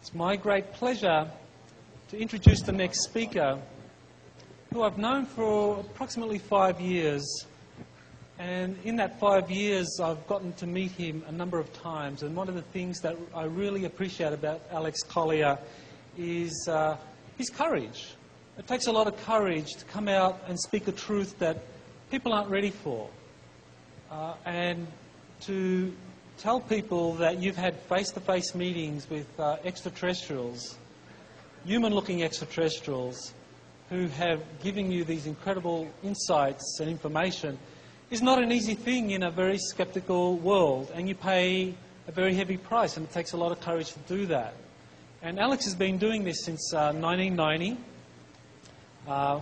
It's my great pleasure to introduce the next speaker, who I've known for approximately 5 years. And in that 5 years, I've gotten to meet him a number of times. And one of the things that I really appreciate about Alex Collier is his courage. It takes a lot of courage to come out and speak a truth that people aren't ready for. And to tell people that you've had face-to-face meetings with extraterrestrials, human-looking extraterrestrials, who have given you these incredible insights and information is not an easy thing in a very skeptical world, and you pay a very heavy price, and it takes a lot of courage to do that. And Alex has been doing this since 1990. For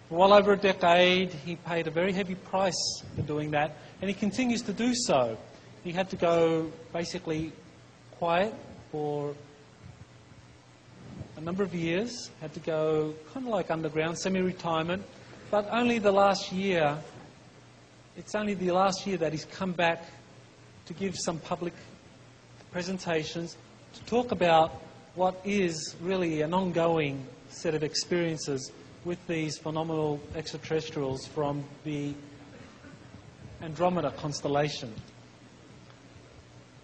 well over a decade, he paid a very heavy price for doing that, and he continues to do so. He had to go basically quiet for a number of years, had to go kind of like underground, semi-retirement, but only the last year, it's only the last year that he's come back to give some public presentations to talk about what is really an ongoing set of experiences with these phenomenal extraterrestrials from the Andromeda constellation.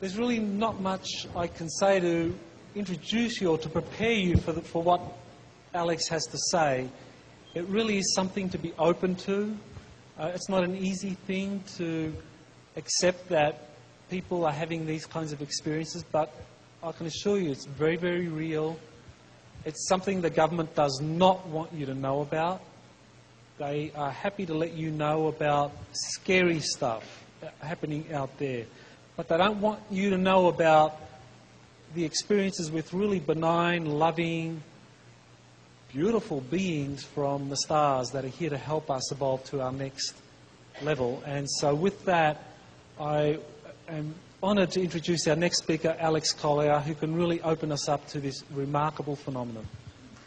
There's really not much I can say to introduce you or to prepare you for what Alex has to say. It really is something to be open to. It's not an easy thing to accept that people are having these kinds of experiences, but I can assure you it's very, very real. It's something the government does not want you to know about. They are happy to let you know about scary stuff happening out there, but they don't want you to know about the experiences with really benign, loving, beautiful beings from the stars that are here to help us evolve to our next level. And so with that, I am honoured to introduce our next speaker, Alex Collier, who can really open us up to this remarkable phenomenon.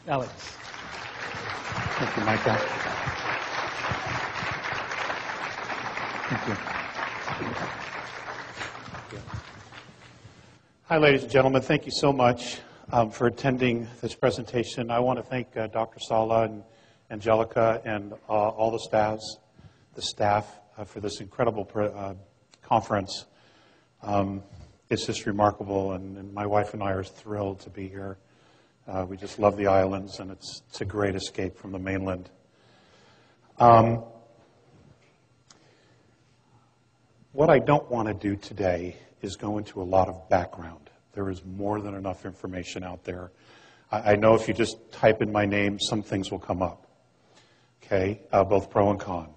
Alex. Thank you, Michael. Thank you. Hi, ladies and gentlemen. Thank you so much for attending this presentation. I want to thank Dr. Sala and Angelica and all the staff for this incredible conference. It's just remarkable, and my wife and I are thrilled to be here. We just love the islands, and it's a great escape from the mainland. What I don't want to do today is go into a lot of background. There is more than enough information out there. I know if you just type in my name, some things will come up, okay, both pro and con.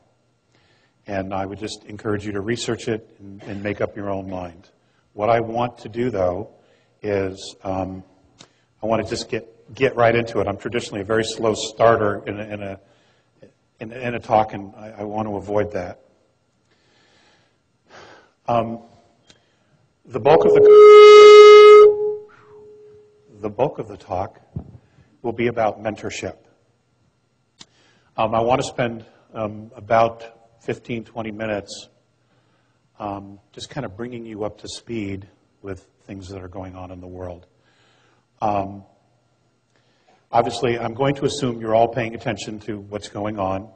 And I would just encourage you to research it and make up your own mind. What I want to do, though, is I want to just get right into it. I'm traditionally a very slow starter in a talk, and I want to avoid that. The bulk of the talk will be about mentorship. I want to spend about 15, 20 minutes just kind of bringing you up to speed with things that are going on in the world. Obviously, I'm going to assume you're all paying attention to what's going on.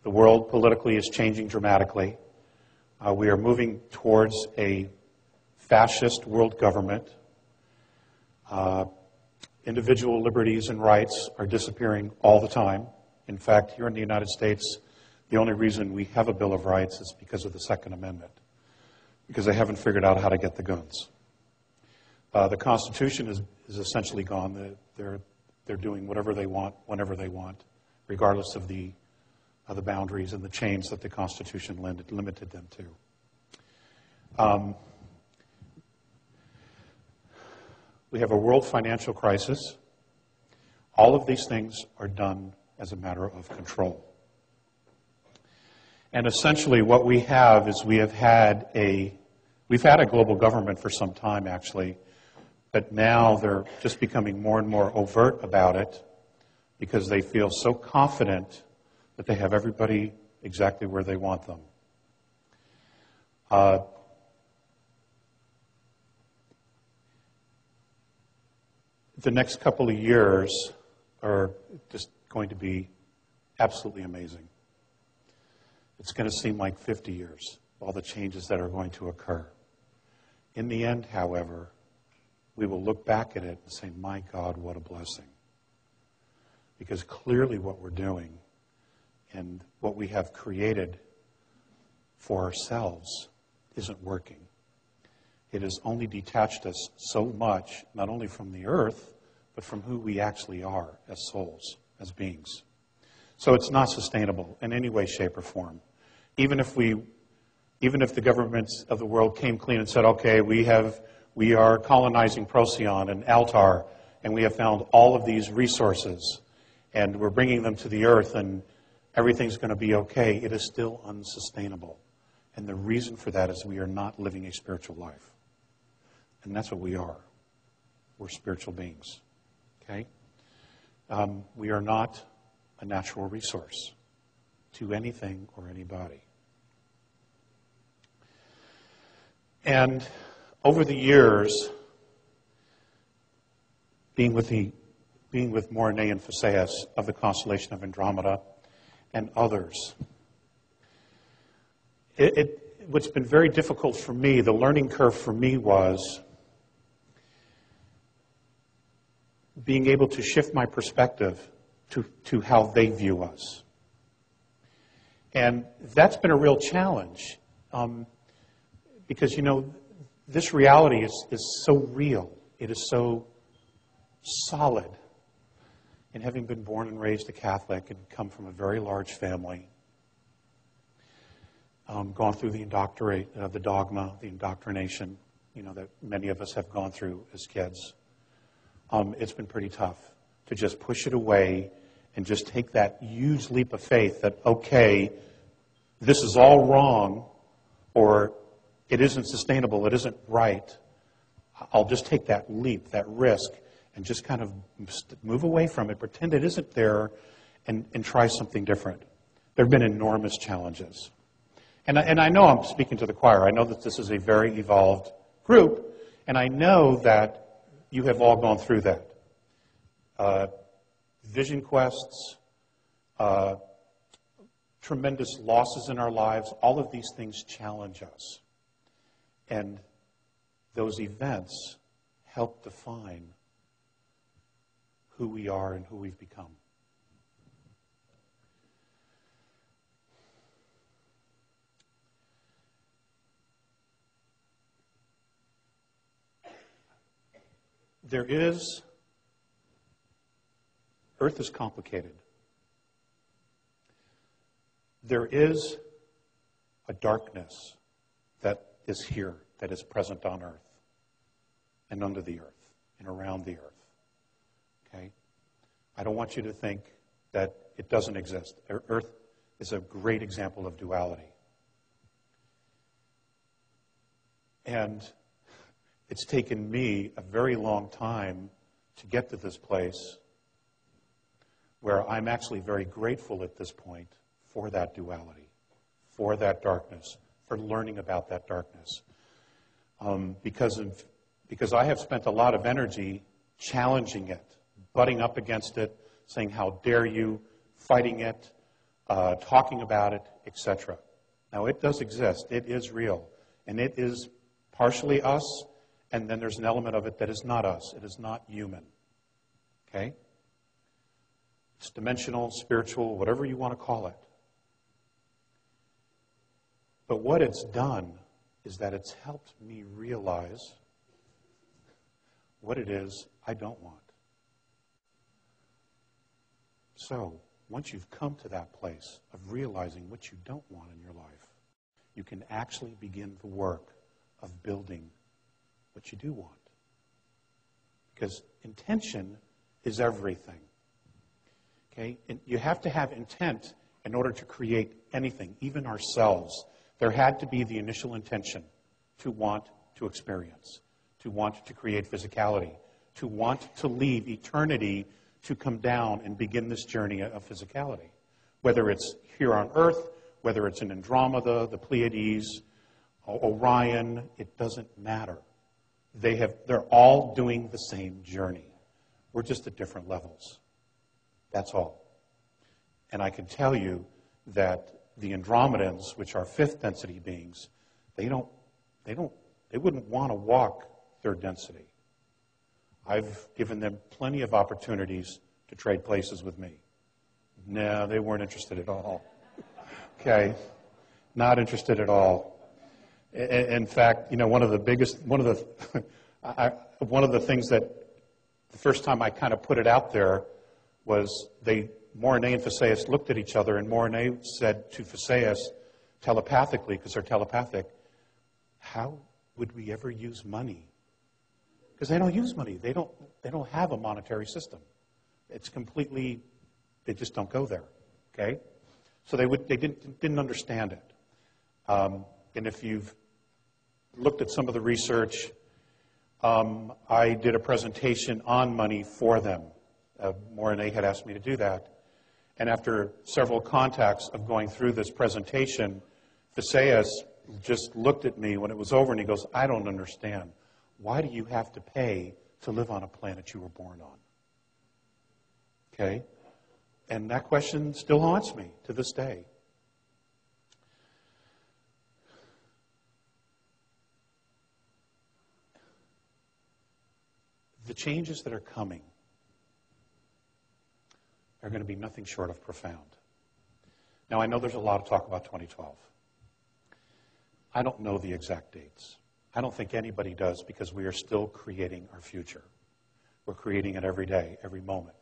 The world politically is changing dramatically. We are moving towards a fascist world government. Individual liberties and rights are disappearing all the time. In fact, here in the United States, the only reason we have a Bill of Rights is because of the Second Amendment, because they haven't figured out how to get the guns. The Constitution is essentially gone. They're doing whatever they want, whenever they want, regardless of the boundaries and the chains that the Constitution limited them to. We have a world financial crisis. All of these things are done as a matter of control. And essentially what we have is we've had a global government for some time, actually, but now they're just becoming more and more overt about it because they feel so confident that they have everybody exactly where they want them. the next couple of years are just going to be absolutely amazing. It's going to seem like 50 years, all the changes that are going to occur. In the end, however, we will look back at it and say, my God, what a blessing. Because clearly what we're doing and what we have created for ourselves isn't working. It has only detached us so much, not only from the earth, but from who we actually are as souls, as beings. So it's not sustainable in any way, shape, or form. Even if the governments of the world came clean and said, okay, we are colonizing Procyon and Altar, and we have found all of these resources, and we're bringing them to the earth, and everything's going to be okay, it is still unsustainable. And the reason for that is we are not living a spiritual life. And that's what we are. We're spiritual beings. Okay? We are not a natural resource to anything or anybody. And over the years, being with Morine and Phaseus of the constellation of Andromeda and others, what's been very difficult for me, the learning curve for me was being able to shift my perspective to how they view us. And that's been a real challenge because, this reality is so real. It is so solid. And having been born and raised a Catholic and come from a very large family, gone through the dogma, the indoctrination, that many of us have gone through as kids, it's been pretty tough to just push it away and just take that huge leap of faith that, okay, this is all wrong, or it isn't sustainable, it isn't right. I'll just take that leap, that risk, and just kind of move away from it, pretend it isn't there, and try something different. There have been enormous challenges. And I know I'm speaking to the choir. I know that this is a very evolved group, and I know that you have all gone through that. Vision quests, tremendous losses in our lives, all of these things challenge us. And those events help define who we are and who we've become. Earth is complicated. There is a darkness that is here, that is present on Earth and under the Earth and around the Earth. Okay? I don't want you to think that it doesn't exist. Earth is a great example of duality. And it's taken me a very long time to get to this place where I'm actually very grateful at this point for that duality, for that darkness, for learning about that darkness. Because I have spent a lot of energy challenging it, butting up against it, saying, how dare you, fighting it, talking about it, etc. Now, it does exist. It is real. And it is partially us, and then there's an element of it that is not us. It is not human. Okay? It's dimensional, spiritual, whatever you want to call it. But what it's done is that it's helped me realize what it is I don't want. So, once you've come to that place of realizing what you don't want in your life, you can actually begin the work of building what you do want. Because intention is everything. Okay? And you have to have intent in order to create anything, even ourselves. There had to be the initial intention to want to experience, to want to create physicality, to want to leave eternity to come down and begin this journey of physicality. Whether it's here on Earth, whether it's in Andromeda, the Pleiades, Orion, it doesn't matter. They're all doing the same journey. We're just at different levels. That's all. And I can tell you that the Andromedans, which are fifth density beings, they wouldn't want to walk third density. I've given them plenty of opportunities to trade places with me. No, they weren't interested at all. Okay? Not interested at all. In fact, one of the things that the first time I kind of put it out there was Mornay and Phaseus looked at each other, and Mornay said to Phaseus telepathically, because they're telepathic, how would we ever use money? Because they don't use money. They don't have a monetary system. It's completely, they just don't go there. Okay? So they didn't understand it. And if you've looked at some of the research, I did a presentation on money for them. Mornay had asked me to do that. And after several contacts of going through this presentation, Phaseus just looked at me when it was over and he goes, I don't understand. Why do you have to pay to live on a planet you were born on? Okay? And that question still haunts me to this day. The changes that are coming are going to be nothing short of profound. Now, I know there's a lot of talk about 2012. I don't know the exact dates. I don't think anybody does, because we are still creating our future. We're creating it every day, every moment,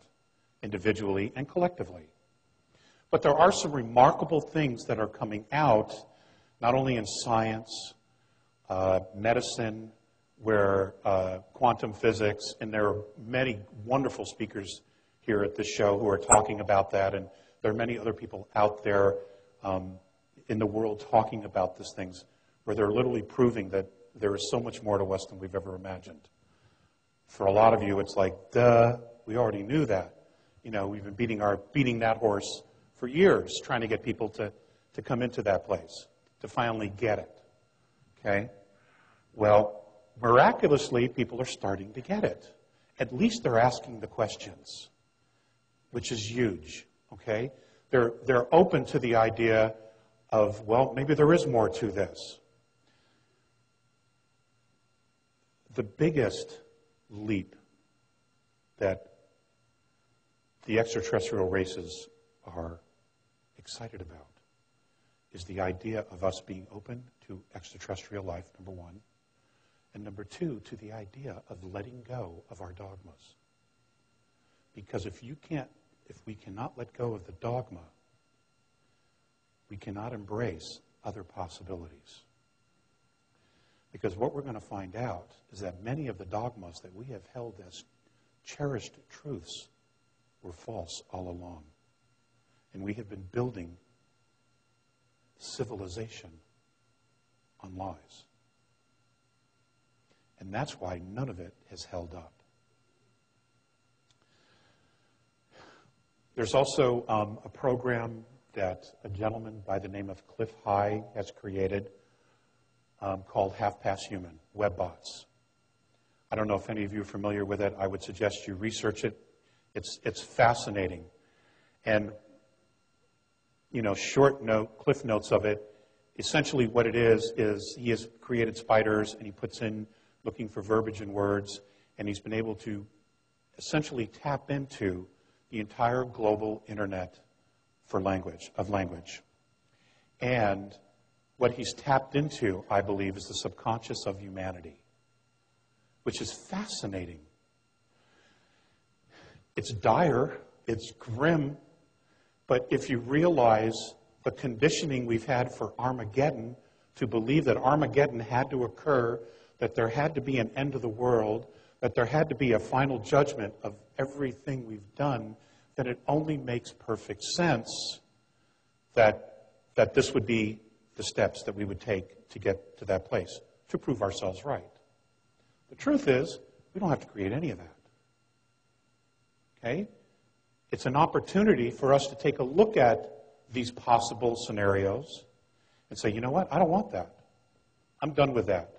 individually and collectively. But there are some remarkable things that are coming out, not only in science, medicine, where quantum physics, and there are many wonderful speakers here at this show who are talking about that, and there are many other people out there in the world talking about these things, where they're literally proving that there is so much more to us than we've ever imagined. For a lot of you, it's like, duh, we already knew that. We've been beating that horse for years, trying to get people to come into that place, to finally get it. Okay? Well, miraculously, people are starting to get it. At least they're asking the questions, which is huge. Okay? They're open to the idea of, well, maybe there is more to this. The biggest leap that the extraterrestrial races are excited about is the idea of us being open to extraterrestrial life, number one, and number two, to the idea of letting go of our dogmas. Because if we cannot let go of the dogma, we cannot embrace other possibilities. Because what we're going to find out is that many of the dogmas that we have held as cherished truths were false all along. And we have been building civilization on lies. And that's why none of it has held up. There's also a program that a gentleman by the name of Cliff High has created called Half Past Human, WebBots. I don't know if any of you are familiar with it. I would suggest you research it. It's fascinating. And, cliff notes of it, essentially what it is he has created spiders and he puts in looking for verbiage and words, and he's been able to essentially tap into the entire global internet of language. And what he's tapped into, I believe, is the subconscious of humanity, which is fascinating. It's dire, it's grim, but if you realize the conditioning we've had for Armageddon, to believe that Armageddon had to occur, that there had to be an end of the world, that there had to be a final judgment of everything we've done, then it only makes perfect sense that this would be the steps that we would take to get to that place, to prove ourselves right. The truth is, we don't have to create any of that. Okay? It's an opportunity for us to take a look at these possible scenarios and say, you know what? I don't want that. I'm done with that.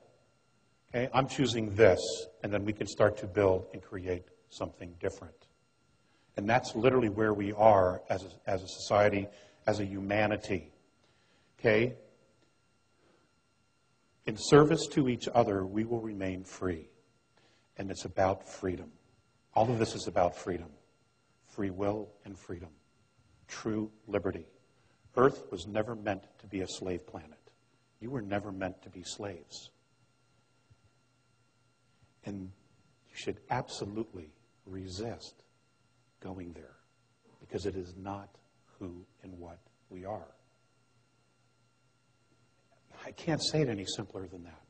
Okay? I'm choosing this, and then we can start to build and create something different. And that's literally where we are as a society, as a humanity. Okay? In service to each other, we will remain free. And it's about freedom. All of this is about freedom. Free will and freedom. True liberty. Earth was never meant to be a slave planet. You were never meant to be slaves. And you should absolutely resist going there, because it is not who and what we are. I can't say it any simpler than that.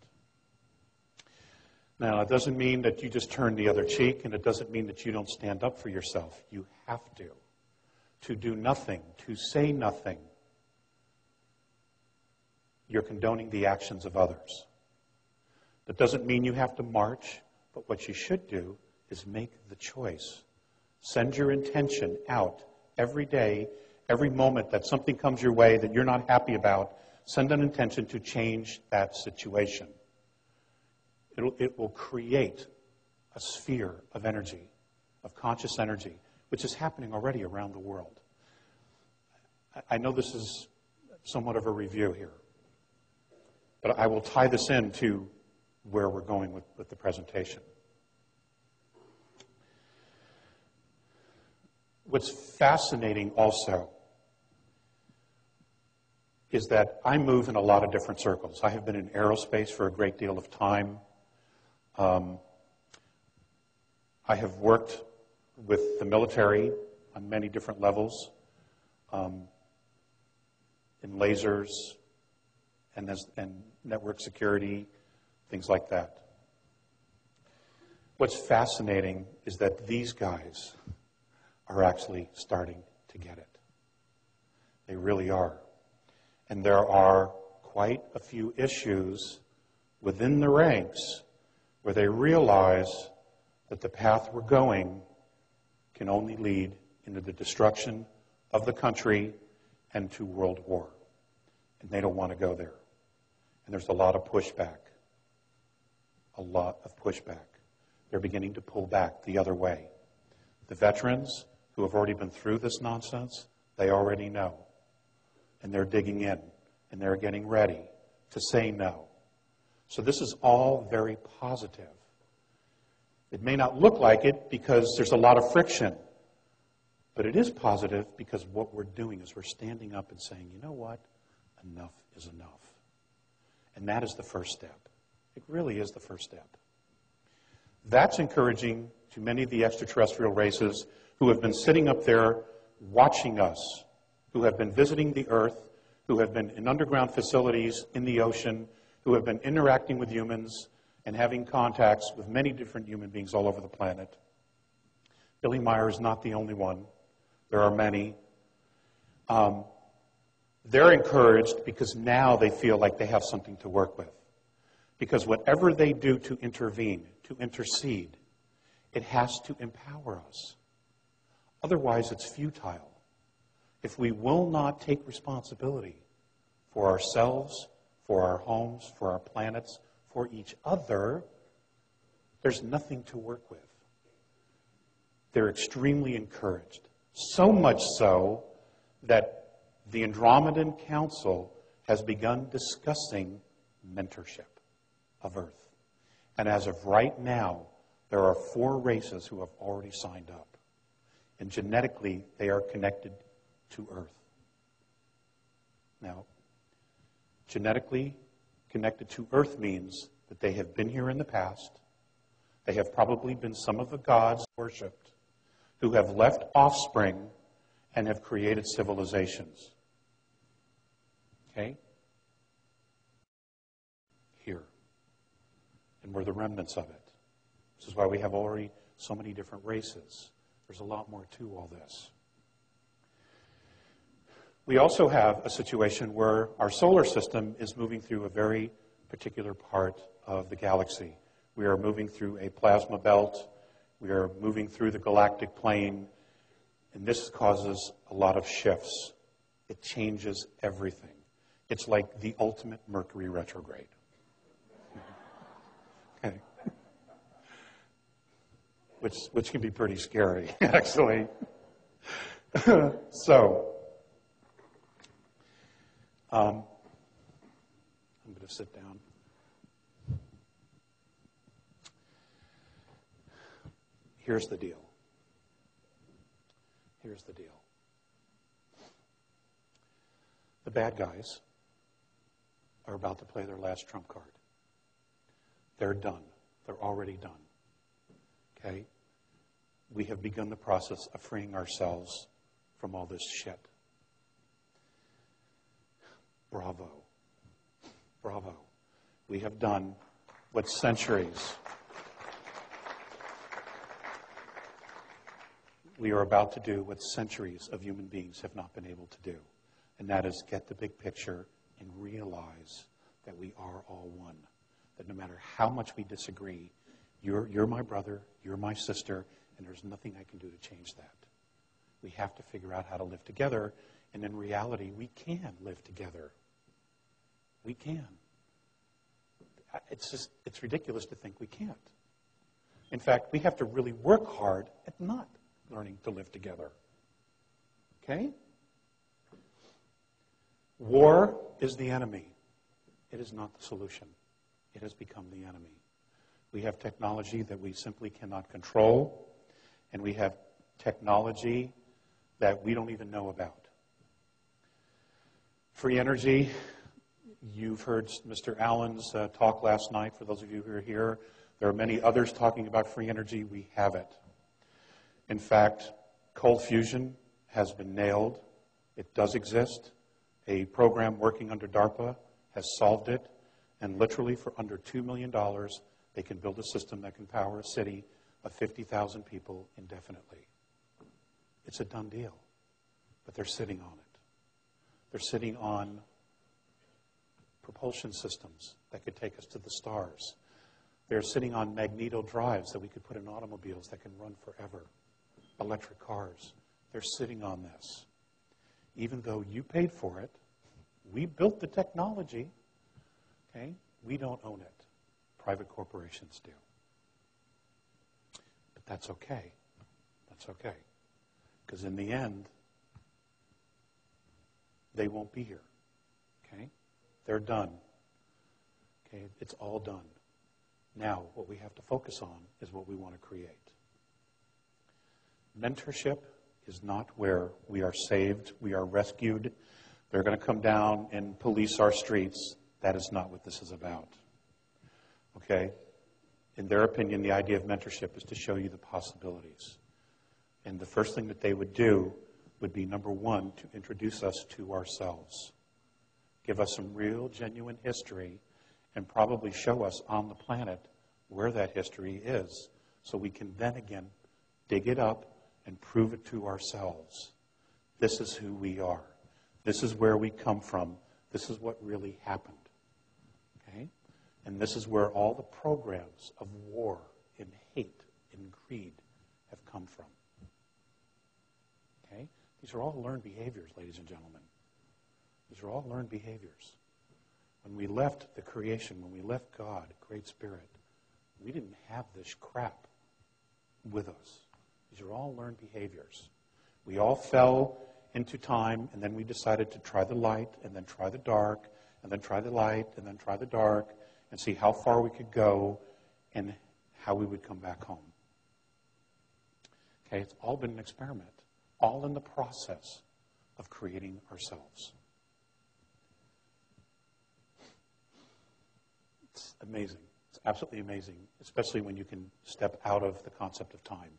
Now, it doesn't mean that you just turn the other cheek, and it doesn't mean that you don't stand up for yourself. You have to. To do nothing, to say nothing, you're condoning the actions of others. That doesn't mean you have to march, but what you should do is make the choice. Send your intention out every day, every moment that something comes your way that you're not happy about. Send an intention to change that situation. It will create a sphere of energy, of conscious energy, which is happening already around the world. I know this is somewhat of a review here, but I will tie this into where we're going with the presentation. What's fascinating also is that I move in a lot of different circles. I have been in aerospace for a great deal of time. I have worked with the military on many different levels, in lasers and network security, things like that. What's fascinating is that these guys are actually starting to get it. They really are. And there are quite a few issues within the ranks where they realize that the path we're going can only lead into the destruction of the country and to world war. And they don't want to go there. And there's a lot of pushback. A lot of pushback. They're beginning to pull back the other way. The veterans who have already been through this nonsense, they already know. And they're digging in, and they're getting ready to say no. So this is all very positive. It may not look like it because there's a lot of friction, but it is positive because what we're doing is we're standing up and saying, you know what? Enough is enough. And that is the first step. It really is the first step. That's encouraging to many of the extraterrestrial races who have been sitting up there watching us, who have been visiting the Earth, who have been in underground facilities in the ocean, who have been interacting with humans and having contacts with many different human beings all over the planet. Billy Meyer is not the only one. There are many. They're encouraged because now they feel like they have something to work with. Because whatever they do to intervene, to intercede, it has to empower us. Otherwise, it's futile. If we will not take responsibility for ourselves, for our homes, for our planets, for each other, there's nothing to work with. They're extremely encouraged. So much so that the Andromedan Council has begun discussing mentorship of Earth. And as of right now, there are 4 races who have already signed up. And genetically, they are connected to Earth. Now, genetically connected to Earth means that they have been here in the past. They have probably been some of the gods worshipped who have left offspring and have created civilizations. Okay? Here. And we're the remnants of it. This is why we have already so many different races. There's a lot more to all this. We also have a situation where our solar system is moving through a very particular part of the galaxy. We are moving through a plasma belt. We are moving through the galactic plane. And this causes a lot of shifts. It changes everything. It's like the ultimate Mercury retrograde. Okay. which can be pretty scary, actually. So, I'm going to sit down. Here's the deal. Here's the deal. The bad guys are about to play their last trump card. They're done. They're already done. Okay? We have begun the process of freeing ourselves from all this shit. Bravo. Bravo. We have done what centuries. We are about to do what centuries of human beings have not been able to do. And that is get the big picture and realize that we are all one. That no matter how much we disagree, you're my brother, you're my sister, and there's nothing I can do to change that. We have to figure out how to live together, and in reality, we can live together. We can. It's ridiculous to think we can't. In fact, we have to really work hard at not learning to live together. Okay? War is the enemy. It is not the solution. It has become the enemy. We have technology that we simply cannot control, and we have technology that we don't even know about. Free energy, you've heard Mr. Allen's talk last night, for those of you who are here. There are many others talking about free energy. We have it. In fact, cold fusion has been nailed. It does exist. A program working under DARPA has solved it, and literally for under $2 million, they can build a system that can power a city of 50,000 people indefinitely. It's a done deal, but they're sitting on it. They're sitting on propulsion systems that could take us to the stars. They're sitting on magneto drives that we could put in automobiles that can run forever. Electric cars. They're sitting on this. Even though you paid for it, we built the technology, okay? We don't own it. Private corporations do. But that's okay. That's okay. Because in the end, they won't be here. Okay? They're done. Okay? It's all done. Now, what we have to focus on is what we want to create. Mentorship is not where we are saved, we are rescued. They're going to come down and police our streets. That is not what this is about. Okay? In their opinion, the idea of mentorship is to show you the possibilities. And the first thing that they would do would be, number one, to introduce us to ourselves. Give us some real, genuine history, and probably show us on the planet where that history is, so we can then again dig it up and prove it to ourselves. This is who we are. This is where we come from. This is what really happened. Okay? And this is where all the programs of war and hate and greed have come from. Okay? These are all learned behaviors, ladies and gentlemen. These are all learned behaviors. When we left the creation, when we left God, Great Spirit, we didn't have this crap with us. These are all learned behaviors. We all fell into time, and then we decided to try the light, and then try the dark, and then try the light, and then try the dark, and see how far we could go and how we would come back home. Okay, it's all been an experiment, all in the process of creating ourselves. It's amazing. It's absolutely amazing, especially when you can step out of the concept of time.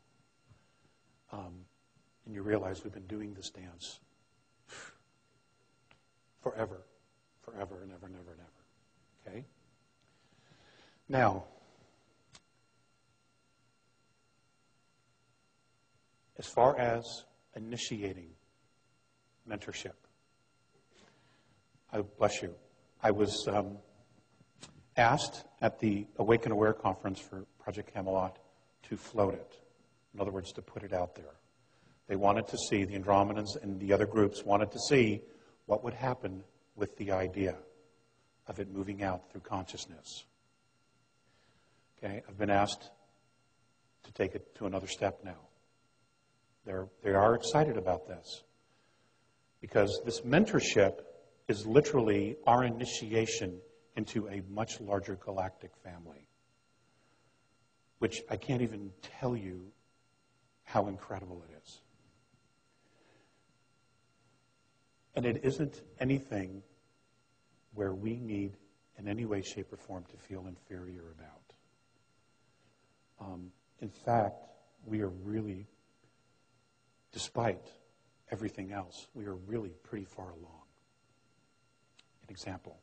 And you realize we've been doing this dance forever, forever and ever and ever and ever. Okay? Now, as far as initiating mentorship, bless you, I was asked at the Awake and Aware conference for Project Camelot to float it. In other words, to put it out there. They wanted to see, the Andromedans and the other groups wanted to see what would happen with the idea of it moving out through consciousness. Okay, I've been asked to take it to another step now. They are excited about this because this mentorship is literally our initiation into a much larger galactic family, which I can't even tell you how incredible it is. And it isn't anything where we need in any way, shape, or form to feel inferior about. In fact, we are really, despite everything else, we are really pretty far along. An example.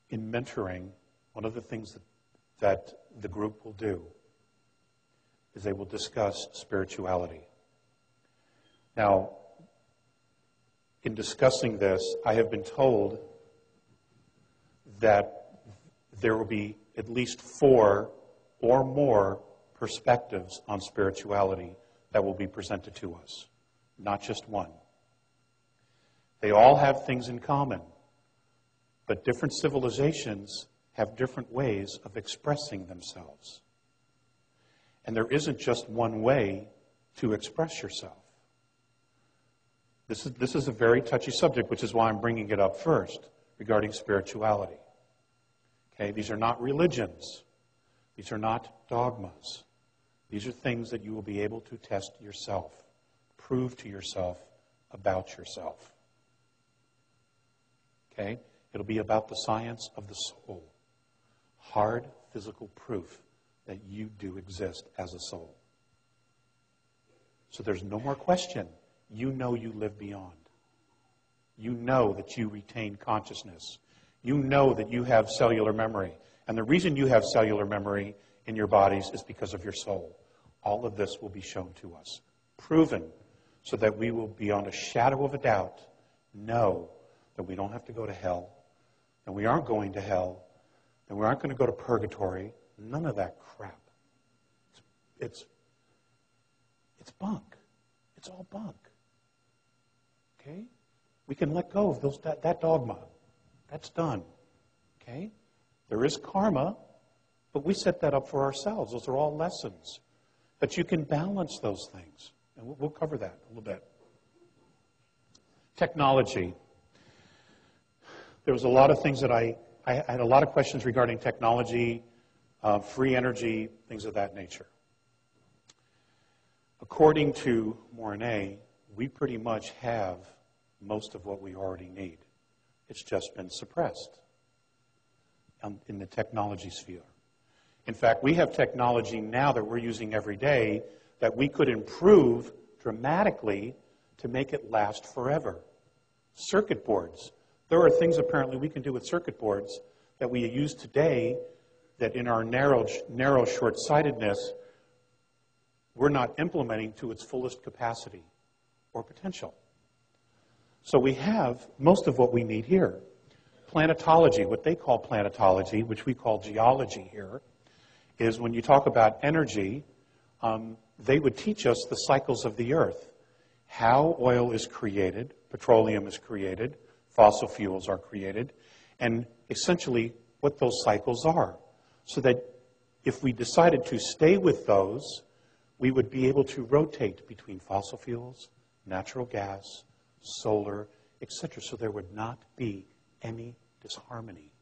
In mentoring, one of the things that the group will do is they will discuss spirituality. Now, in discussing this, I have been told that there will be at least 4 or more perspectives on spirituality that will be presented to us, not just one. They all have things in common, but different civilizations have different ways of expressing themselves. And there isn't just one way to express yourself. This is a very touchy subject, which is why I'm bringing it up first, regarding spirituality. Okay, these are not religions. These are not dogmas. These are things that you will be able to test yourself, prove to yourself about yourself. Okay? It'll be about the science of the soul. Hard physical proof that you do exist as a soul. So there's no more question. You know you live beyond. You know that you retain consciousness. You know that you have cellular memory. And the reason you have cellular memory in your bodies is because of your soul. All of this will be shown to us, proven, so that we will, beyond a shadow of a doubt, know that we don't have to go to hell, and we aren't going to hell, and we aren't going to go to purgatory. None of that crap. It's bunk. It's all bunk. Okay? We can let go of that dogma. That's done. Okay? There is karma, but we set that up for ourselves. Those are all lessons. But you can balance those things. And we'll cover that a little bit. Technology. There was a lot of things that I had a lot of questions regarding technology, free energy, things of that nature. According to Mornay, we pretty much have most of what we already need. It's just been suppressed in the technology sphere. In fact, we have technology now that we're using every day that we could improve dramatically to make it last forever. Circuit boards. There are things apparently we can do with circuit boards that we use today that in our narrow short-sightedness, we're not implementing to its fullest capacity or potential. So we have most of what we need here. Planetology, what they call planetology, which we call geology here, is when you talk about energy, they would teach us the cycles of the earth. How oil is created, petroleum is created, fossil fuels are created, and essentially what those cycles are. So that if we decided to stay with those, we would be able to rotate between fossil fuels, natural gas, solar, etc. So there would not be any disharmony.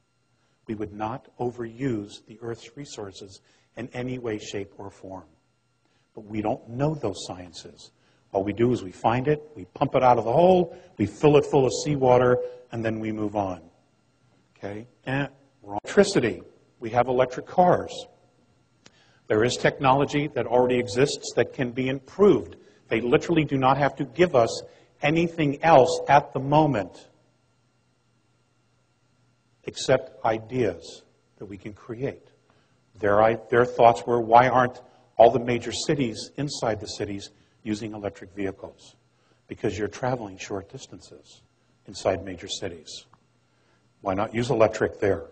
We would not overuse the Earth's resources in any way, shape, or form. But we don't know those sciences. All we do is we find it, we pump it out of the hole, we fill it full of seawater, and then we move on. Okay? And electricity. We have electric cars. There is technology that already exists that can be improved. They literally do not have to give us anything else at the moment except ideas that we can create. Their thoughts were, why aren't all the major cities inside the cities using electric vehicles? Because you're traveling short distances inside major cities. Why not use electric there?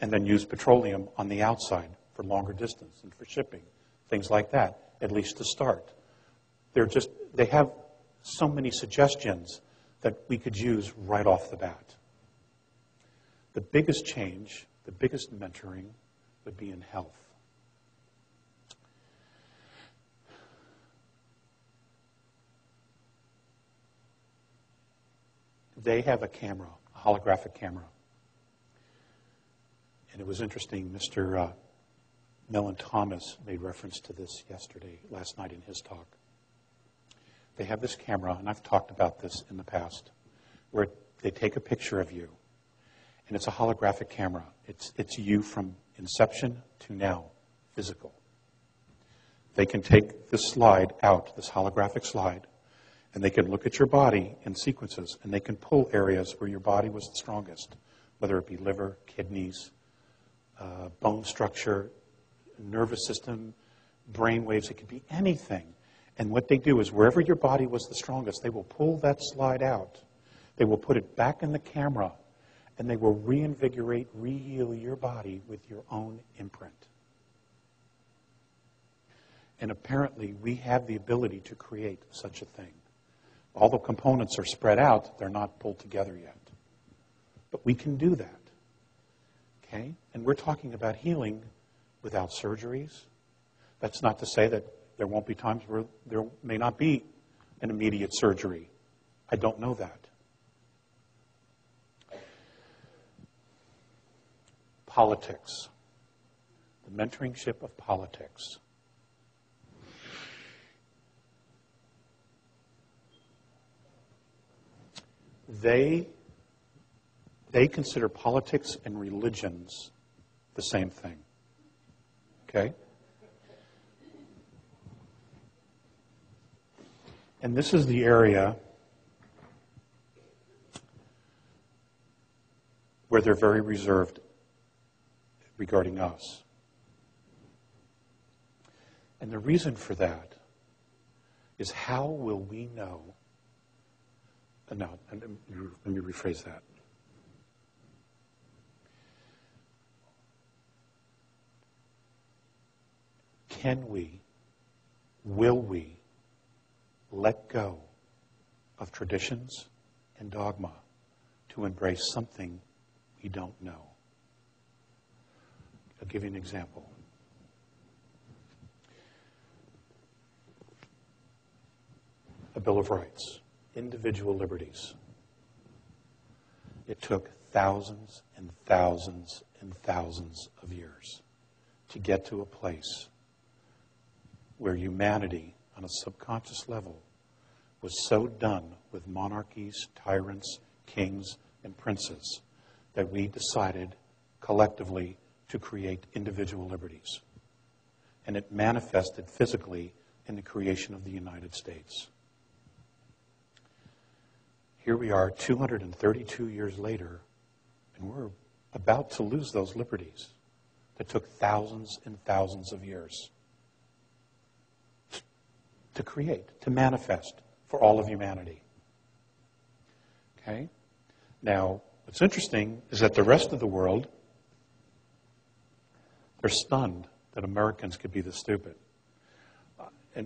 And then use petroleum on the outside for longer distance and for shipping, things like that, at least to start. They have so many suggestions that we could use right off the bat. The biggest change The biggest mentoring would be in health. They have a camera, a holographic camera. And it was interesting, Mr. Mellon Thomas made reference to this last night in his talk. They have this camera, and I've talked about this in the past, where they take a picture of you, and it's a holographic camera. It's you from inception to now, physical. They can take this slide out, this holographic slide, and they can look at your body in sequences, and they can pull areas where your body was the strongest, whether it be liver, kidneys, bone structure, nervous system, brain waves. It could be anything. And what they do is wherever your body was the strongest, they will pull that slide out. They will put it back in the camera, and they will reinvigorate, re-heal your body with your own imprint. And apparently, we have the ability to create such a thing. All the components are spread out. They're not pulled together yet. But we can do that. Okay? And we're talking about healing without surgeries. That's not to say that there won't be times where there may not be an immediate surgery. I don't know that. Politics. The mentoringship of politics. They consider politics and religions the same thing. Okay? And this is the area where they're very reserved regarding us. And the reason for that is, how will we know? No, let me rephrase that. Can we, will we, let go of traditions and dogma to embrace something we don't know? I'll give you an example. A Bill of Rights, individual liberties. It took thousands and thousands and thousands of years to get to a place where humanity, on a subconscious level, was so done with monarchies, tyrants, kings, and princes that we decided collectively to create individual liberties. And it manifested physically in the creation of the United States. Here we are 232 years later, and we're about to lose those liberties that took thousands and thousands of years to create, to manifest for all of humanity. Okay? Now, what's interesting is that the rest of the world, they're stunned that Americans could be this stupid.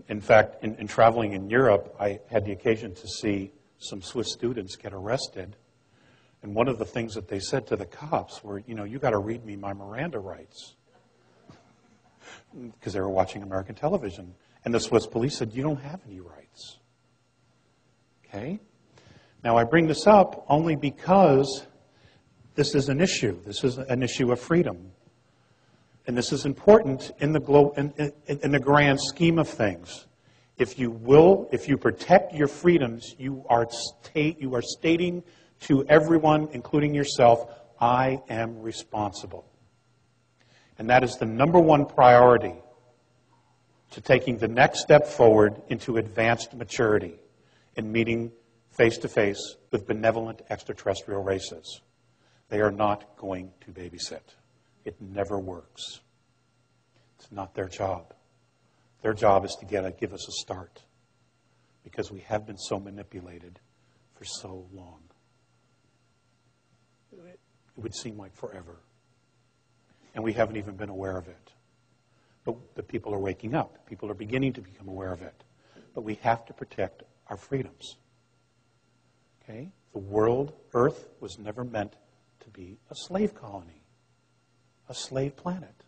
In fact, in traveling in Europe, I had the occasion to see some Swiss students get arrested. And one of the things that they said to the cops were, you got to read me my Miranda rights. Because they were watching American television. And the Swiss police said, you don't have any rights. Okay? Now, I bring this up only because this is an issue. This is an issue of freedom. And this is important in the grand scheme of things. If you protect your freedoms, you are stating to everyone, including yourself, I am responsible. And that is the number one priority to taking the next step forward into advanced maturity in meeting face-to-face with benevolent extraterrestrial races. They are not going to babysit. It never works. It's not their job. Their job is to give us a start, because we have been so manipulated for so long. It would seem like forever. And we haven't even been aware of it. But the people are waking up. People are beginning to become aware of it. But we have to protect our freedoms. Okay? The world, Earth, was never meant to be a slave colony. a slave planet.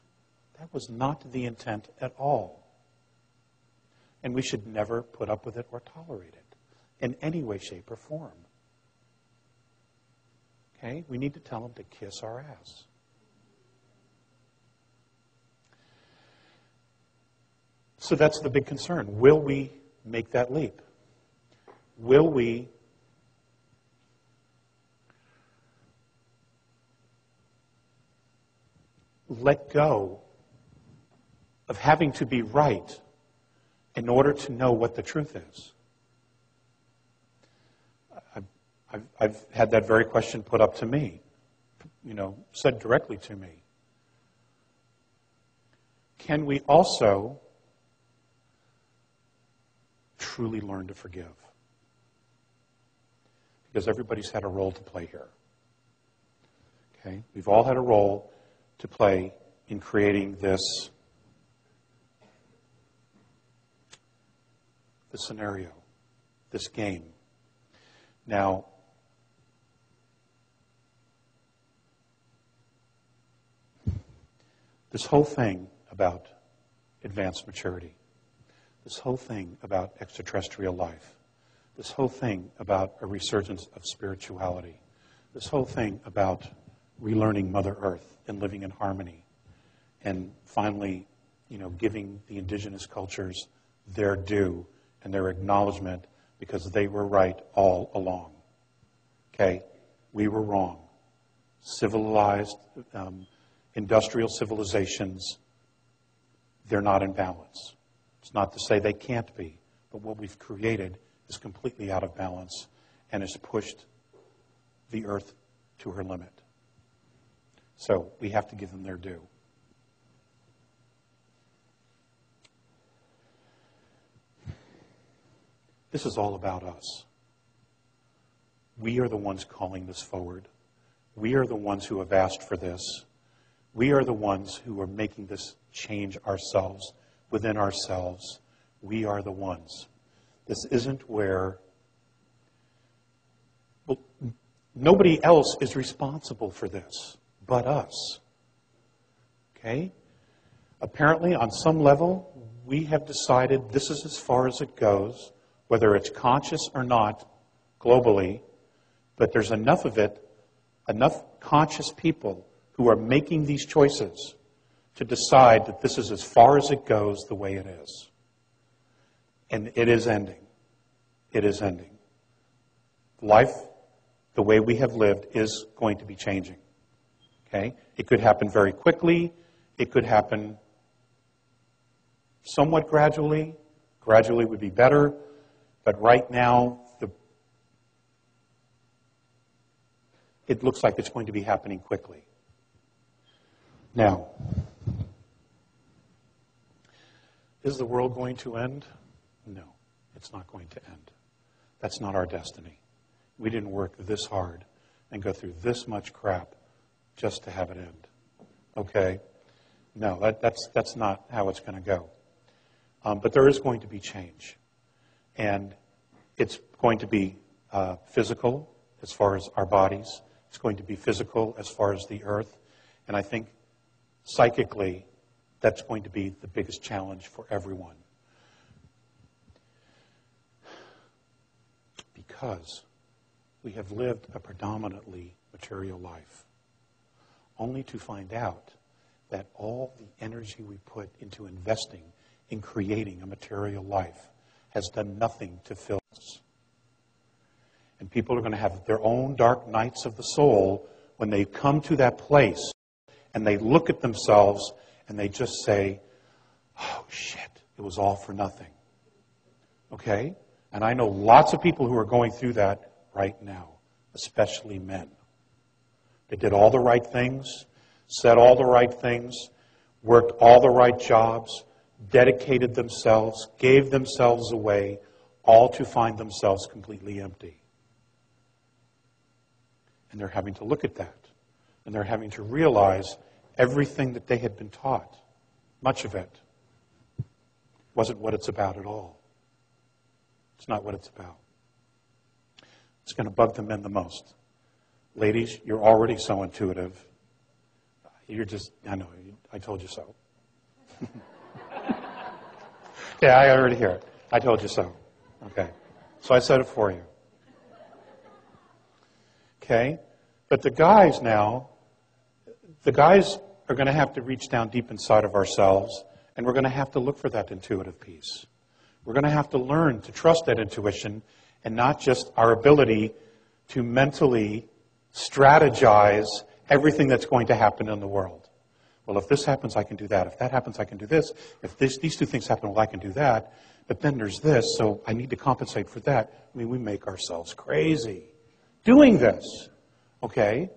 That was not the intent at all. And we should never put up with it or tolerate it in any way, shape, or form. Okay? We need to tell them to kiss our ass. So that's the big concern. Will we make that leap? Will we let go of having to be right in order to know what the truth is? I've had that very question put up to me, said directly to me. Can we also truly learn to forgive? Because everybody's had a role to play here. Okay? We've all had a role to play in creating this scenario, this game. Now, this whole thing about advanced maturity, this whole thing about extraterrestrial life, this whole thing about a resurgence of spirituality, this whole thing about relearning Mother Earth and living in harmony, and finally, giving the indigenous cultures their due and their acknowledgement because they were right all along. Okay? We were wrong. Civilized, industrial civilizations, they're not in balance. It's not to say they can't be, but what we've created is completely out of balance and has pushed the earth to her limit. So we have to give them their due. This is all about us. We are the ones calling this forward. We are the ones who have asked for this. We are the ones who are making this change ourselves, within ourselves. We are the ones. This isn't where... Well, nobody else is responsible for this but us. Okay? Apparently, on some level, we have decided this is as far as it goes, whether it's conscious or not, globally, but there's enough of it, enough conscious people who are making these choices to decide that this is as far as it goes the way it is. And it is ending. It is ending. Life, the way we have lived, is going to be changing. Okay? It could happen very quickly. It could happen somewhat gradually. Gradually would be better. But right now, it looks like it's going to be happening quickly. Now, is the world going to end? No, it's not going to end. That's not our destiny. We didn't work this hard and go through this much crap just to have it end. Okay? No, that's not how it's going to go. But there is going to be change. And it's going to be physical as far as our bodies. It's going to be physical as far as the earth. And I think psychically, that's going to be the biggest challenge for everyone. Because we have lived a predominantly material life, only to find out that all the energy we put into investing in creating a material life has done nothing to fill us. And people are going to have their own dark nights of the soul when they come to that place and they look at themselves and they just say, oh, shit, it was all for nothing. Okay? And I know lots of people who are going through that right now, especially men. They did all the right things, said all the right things, worked all the right jobs, dedicated themselves, gave themselves away, all to find themselves completely empty. And they're having to look at that. And they're having to realize everything that they had been taught, much of it, wasn't what it's about at all. It's not what it's about. It's going to bug the men the most. Ladies, you're already so intuitive. You're just, I know, I told you so. Yeah, I already hear it. I told you so. Okay. So I said it for you. Okay? But the guys now, the guys are going to have to reach down deep inside of ourselves, and we're going to have to look for that intuitive peace. We're going to have to learn to trust that intuition and not just our ability to mentally strategize everything that's going to happen in the world. Well, if this happens, I can do that. If that happens, I can do this. If these two things happen, well, I can do that. But then there's this, so I need to compensate for that. I mean, we make ourselves crazy doing this, okay?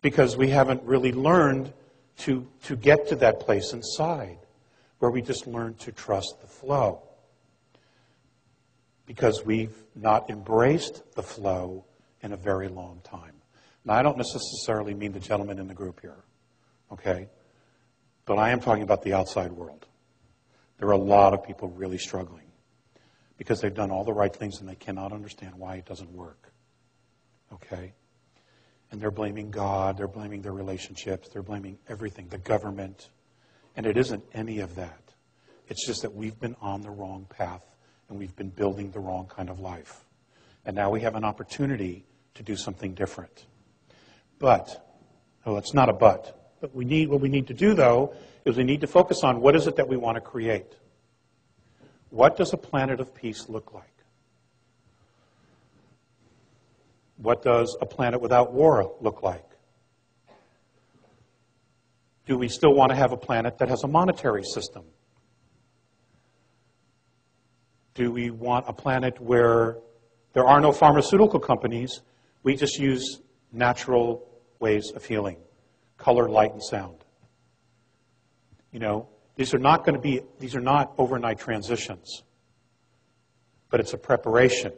Because we haven't really learned to get to that place inside where we just learn to trust the flow. Because we've not embraced the flow in a very long time. Now, I don't necessarily mean the gentleman in the group here, okay? But I am talking about the outside world. There are a lot of people really struggling because they've done all the right things and they cannot understand why it doesn't work, okay? And they're blaming God, they're blaming their relationships, they're blaming everything, the government. And it isn't any of that. It's just that we've been on the wrong path and we've been building the wrong kind of life. And now we have an opportunity to do something different. But, oh, it's not a but. But what we need to do, though, is we need to focus on what is it that we want to create. What does a planet of peace look like? What does a planet without war look like? Do we still want to have a planet that has a monetary system? Do we want a planet where there are no pharmaceutical companies? We just use natural ways of healing, color, light, and sound. You know, these are not overnight transitions, but it's a preparation.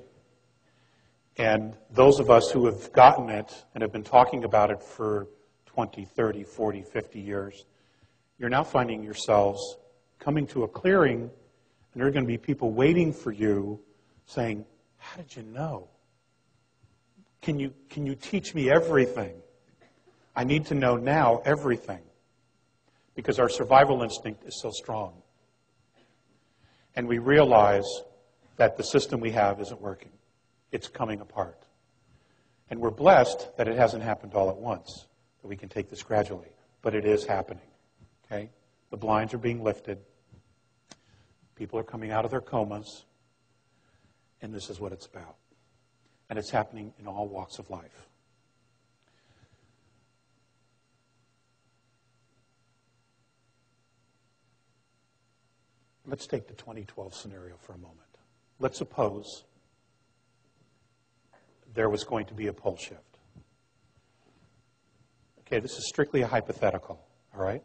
And those of us who have gotten it and have been talking about it for 20, 30, 40, 50 years, you're now finding yourselves coming to a clearing, and there are going to be people waiting for you saying, how did you know? Can you teach me everything? I need to know now everything. Because our survival instinct is so strong. And we realize that the system we have isn't working. It's coming apart. And we're blessed that it hasn't happened all at once, that we can take this gradually. But it is happening. Okay? The blinds are being lifted. People are coming out of their comas. And this is what it's about. And it's happening in all walks of life. Let's take the 2012 scenario for a moment. Let's suppose there was going to be a pole shift. Okay, this is strictly a hypothetical, all right?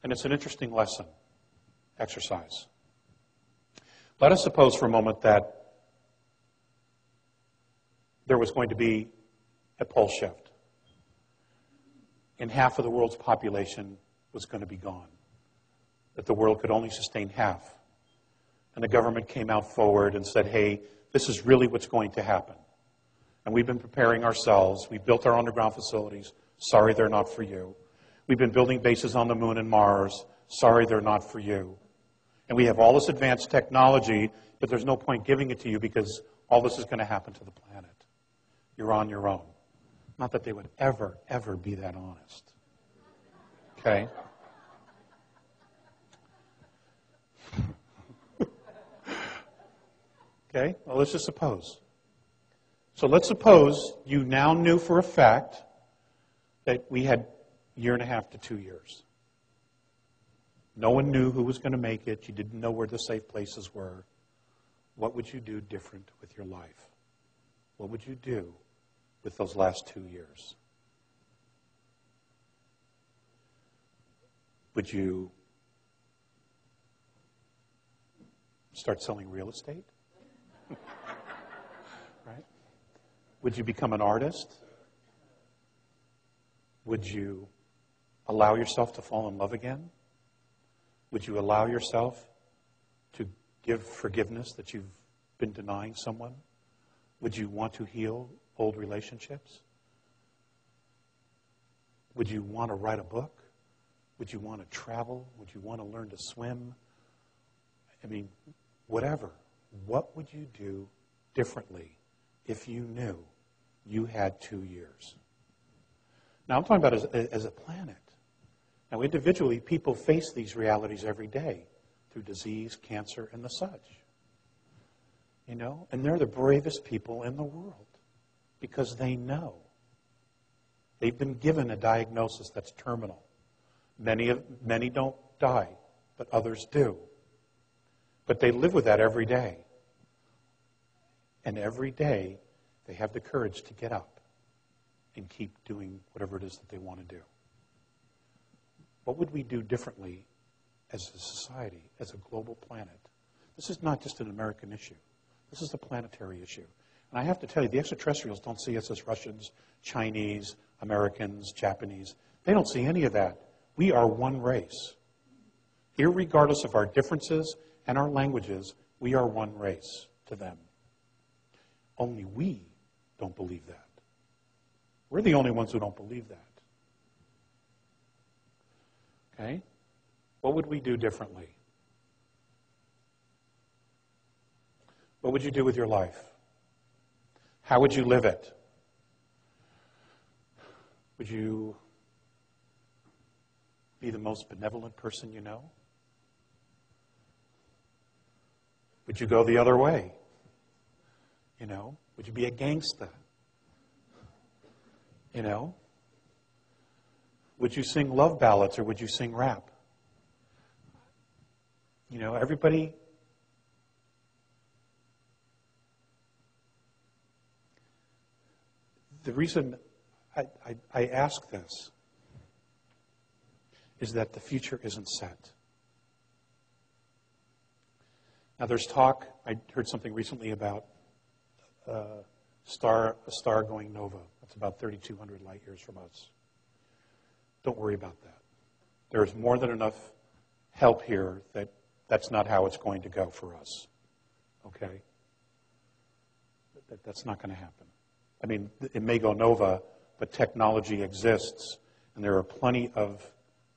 And it's an interesting lesson, exercise. Let us suppose for a moment that there was going to be a pole shift, and half of the world's population was going to be gone, that the world could only sustain half. And the government came out forward and said, hey, this is really what's going to happen. And we've been preparing ourselves. We built our underground facilities. Sorry, they're not for you. We've been building bases on the moon and Mars. Sorry, they're not for you. And we have all this advanced technology, but there's no point giving it to you because all this is going to happen to the planet. You're on your own. Not that they would ever, ever be that honest. Okay? Okay? Well, let's just suppose. So let's suppose you now knew for a fact that we had a year and a half to 2 years. No one knew who was going to make it. You didn't know where the safe places were. What would you do different with your life? What would you do with those last 2 years? Would you start selling real estate? Right? Would you become an artist? Would you allow yourself to fall in love again? Would you allow yourself to give forgiveness that you've been denying someone? Would you want to heal old relationships? Would you want to write a book? Would you want to travel? Would you want to learn to swim? I mean, whatever. What would you do differently if you knew you had 2 years? Now, I'm talking about as a planet. Now, individually, people face these realities every day through disease, cancer, and the such. You know, and they're the bravest people in the world because they know. They've been given a diagnosis that's terminal. Many don't die, but others do. But they live with that every day. And every day, they have the courage to get up and keep doing whatever it is that they want to do. What would we do differently as a society, as a global planet? This is not just an American issue. This is a planetary issue. And I have to tell you, the extraterrestrials don't see us as Russians, Chinese, Americans, Japanese. They don't see any of that. We are one race. Irregardless of our differences and our languages, we are one race to them. Only we don't believe that. We're the only ones who don't believe that. Okay? What would we do differently? What would you do with your life? How would you live it? Would you be the most benevolent person you know? Would you go the other way? You know, would you be a gangster? You know? Would you sing love ballads or would you sing rap? You know, everybody... The reason I ask this is that the future isn't set. Now there's talk, I heard something recently about a star going nova. That's about 3,200 light years from us. Don't worry about that. There's more than enough help here that that's not how it's going to go for us. Okay? That's not going to happen. I mean, it may go nova, but technology exists, and there are plenty of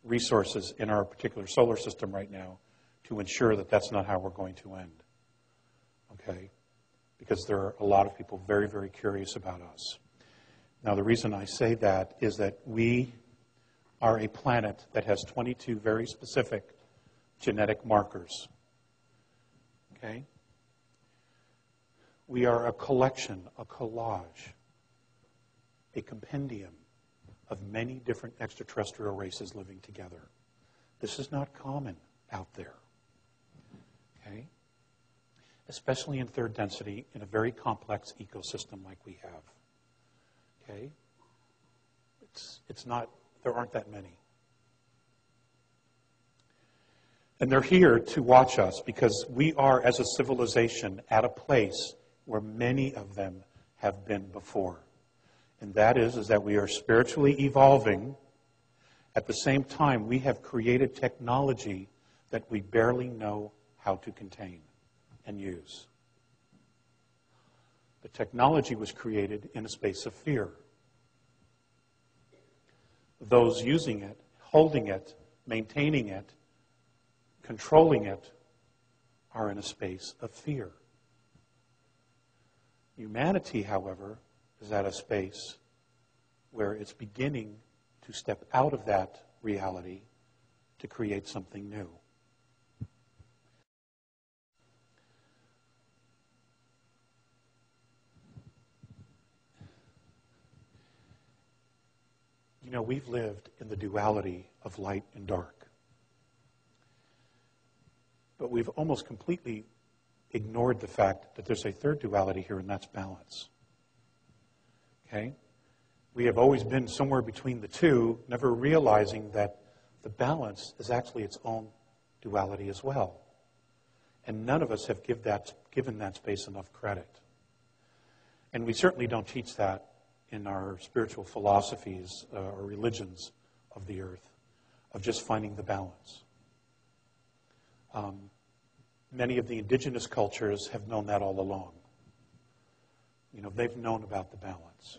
resources in our particular solar system right now to ensure that that's not how we're going to end. Okay? Because there are a lot of people very, very curious about us. Now, the reason I say that is that we are a planet that has 22 very specific genetic markers. Okay? We are a collection, a collage, a compendium of many different extraterrestrial races living together. This is not common out there. Okay? Especially in third density in a very complex ecosystem like we have. Okay? It's not, there aren't that many. And they're here to watch us because we are, as a civilization, at a place where many of them have been before. And that is that we are spiritually evolving. At the same time, we have created technology that we barely know how to contain and use. The technology was created in a space of fear. Those using it, holding it, maintaining it, controlling it, are in a space of fear. Humanity, however, is at a space where it's beginning to step out of that reality to create something new. You know, we've lived in the duality of light and dark. But we've almost completely ignored the fact that there's a third duality here, and that's balance. Okay? We have always been somewhere between the two, never realizing that the balance is actually its own duality as well. And none of us have given that space enough credit. And we certainly don't teach that in our spiritual philosophies or religions of the earth, of just finding the balance. Many of the indigenous cultures have known that all along. You know, they've known about the balance.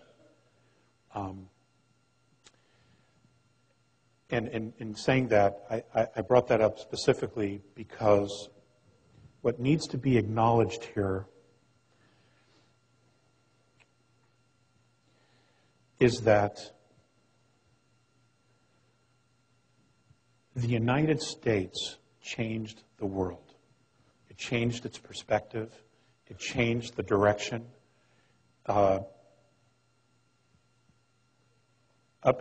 And in saying that, I brought that up specifically because what needs to be acknowledged here is that the United States changed the world. It changed its perspective. It changed the direction. Up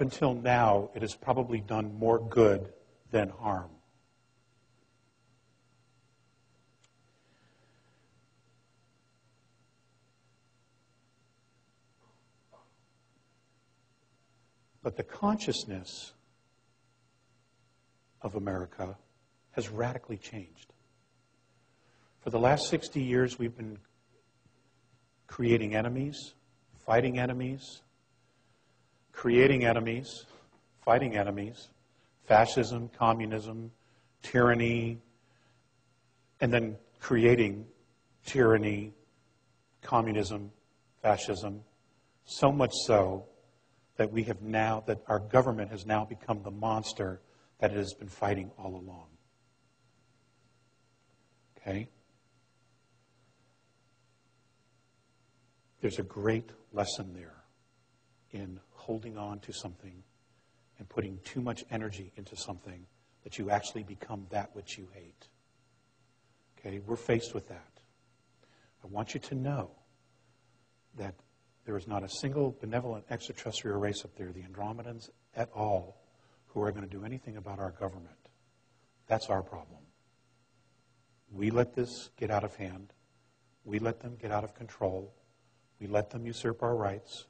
until now, it has probably done more good than harm. But the consciousness of America has radically changed. For the last 60 years, we've been creating enemies, fighting enemies, creating enemies, fighting enemies, fascism, communism, tyranny, and then creating tyranny, communism, fascism, so much so that that our government has now become the monster that it has been fighting all along. Okay? There's a great lesson there in holding on to something and putting too much energy into something that you actually become that which you hate. Okay? We're faced with that. I want you to know that there is not a single benevolent extraterrestrial race up there, the Andromedans at all, who are going to do anything about our government. That's our problem. We let this get out of hand. We let them get out of control. We let them usurp our rights.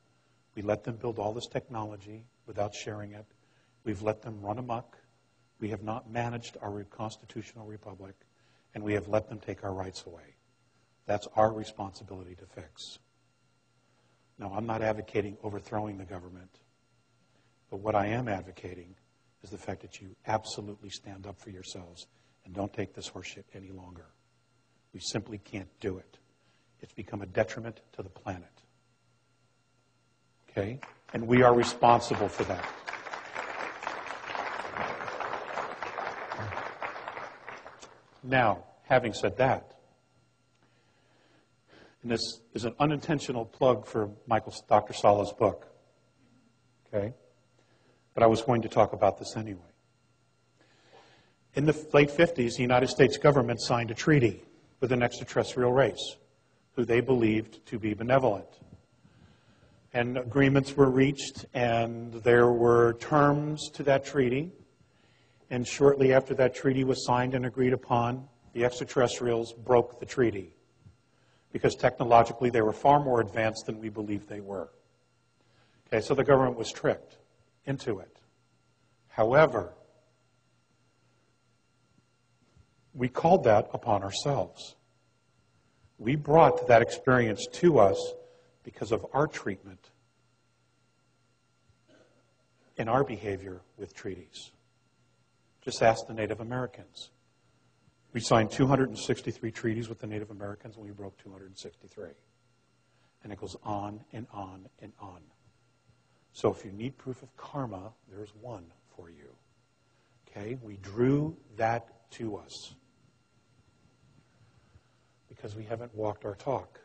We let them build all this technology without sharing it. We've let them run amok. We have not managed our constitutional republic, and we have let them take our rights away. That's our responsibility to fix. Now, I'm not advocating overthrowing the government, but what I am advocating is the fact that you absolutely stand up for yourselves and don't take this horseshit any longer. We simply can't do it. It's become a detriment to the planet. Okay? And we are responsible for that. Now, having said that, and this is an unintentional plug for Dr. Sala's book, okay? But I was going to talk about this anyway. In the late 50s, the United States government signed a treaty with an extraterrestrial race who they believed to be benevolent. And agreements were reached, and there were terms to that treaty. And shortly after that treaty was signed and agreed upon, the extraterrestrials broke the treaty, because technologically they were far more advanced than we believed they were. Okay, so the government was tricked into it. However, we called that upon ourselves. We brought that experience to us because of our treatment and our behavior with treaties. Just ask the Native Americans. We signed 263 treaties with the Native Americans, and we broke 263. And it goes on and on and on. So if you need proof of karma, there's one for you. Okay? We drew that to us because we haven't walked our talk.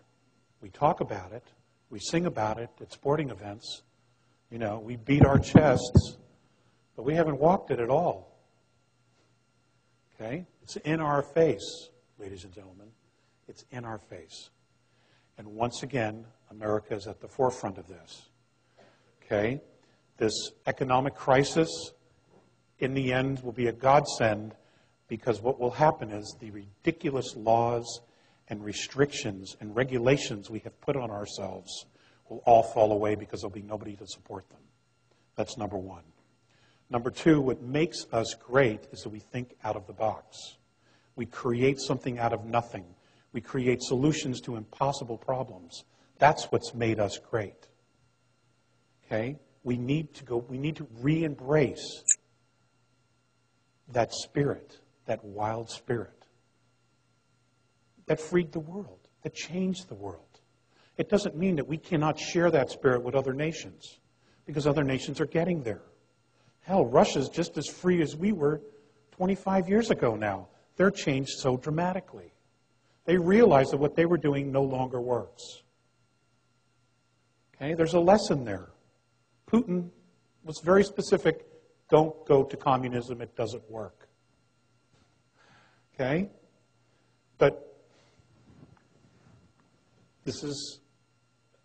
We talk about it. We sing about it at sporting events. You know, we beat our chests, but we haven't walked it at all. Okay? It's in our face, ladies and gentlemen. It's in our face. And once again, America is at the forefront of this. Okay? This economic crisis, in the end, will be a godsend, because what will happen is the ridiculous laws and restrictions and regulations we have put on ourselves will all fall away because there'll be nobody to support them. That's number one. Number two, what makes us great is that we think out of the box. We create something out of nothing. We create solutions to impossible problems. That's what's made us great. Okay? We need to re-embrace that spirit, that wild spirit that freed the world, that changed the world. It doesn't mean that we cannot share that spirit with other nations, because other nations are getting there. Hell, Russia's just as free as we were 25 years ago now. They're changed so dramatically. They realize that what they were doing no longer works. Okay, there's a lesson there. Putin was very specific. Don't go to communism. It doesn't work. Okay? But this is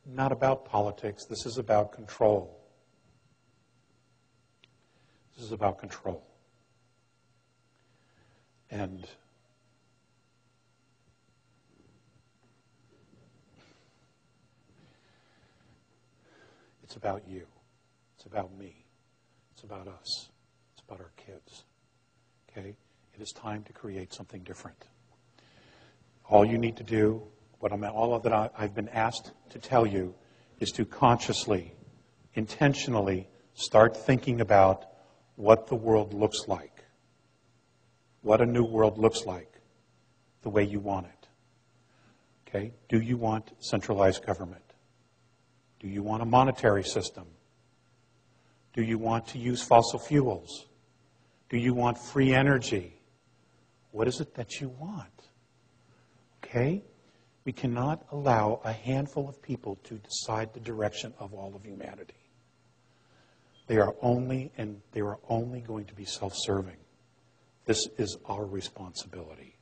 not about politics. This is about control. This is about control. And it's about you. It's about me. It's about us. It's about our kids. Okay? It is time to create something different. All you need to do, I've been asked to tell you, is to consciously, intentionally start thinking about what the world looks like. What a new world looks like, the way you want it. Okay? Do you want centralized government? Do you want a monetary system? Do you want to use fossil fuels? Do you want free energy? What is it that you want? Okay? We cannot allow a handful of people to decide the direction of all of humanity. They are only going to be self-serving. This is our responsibility.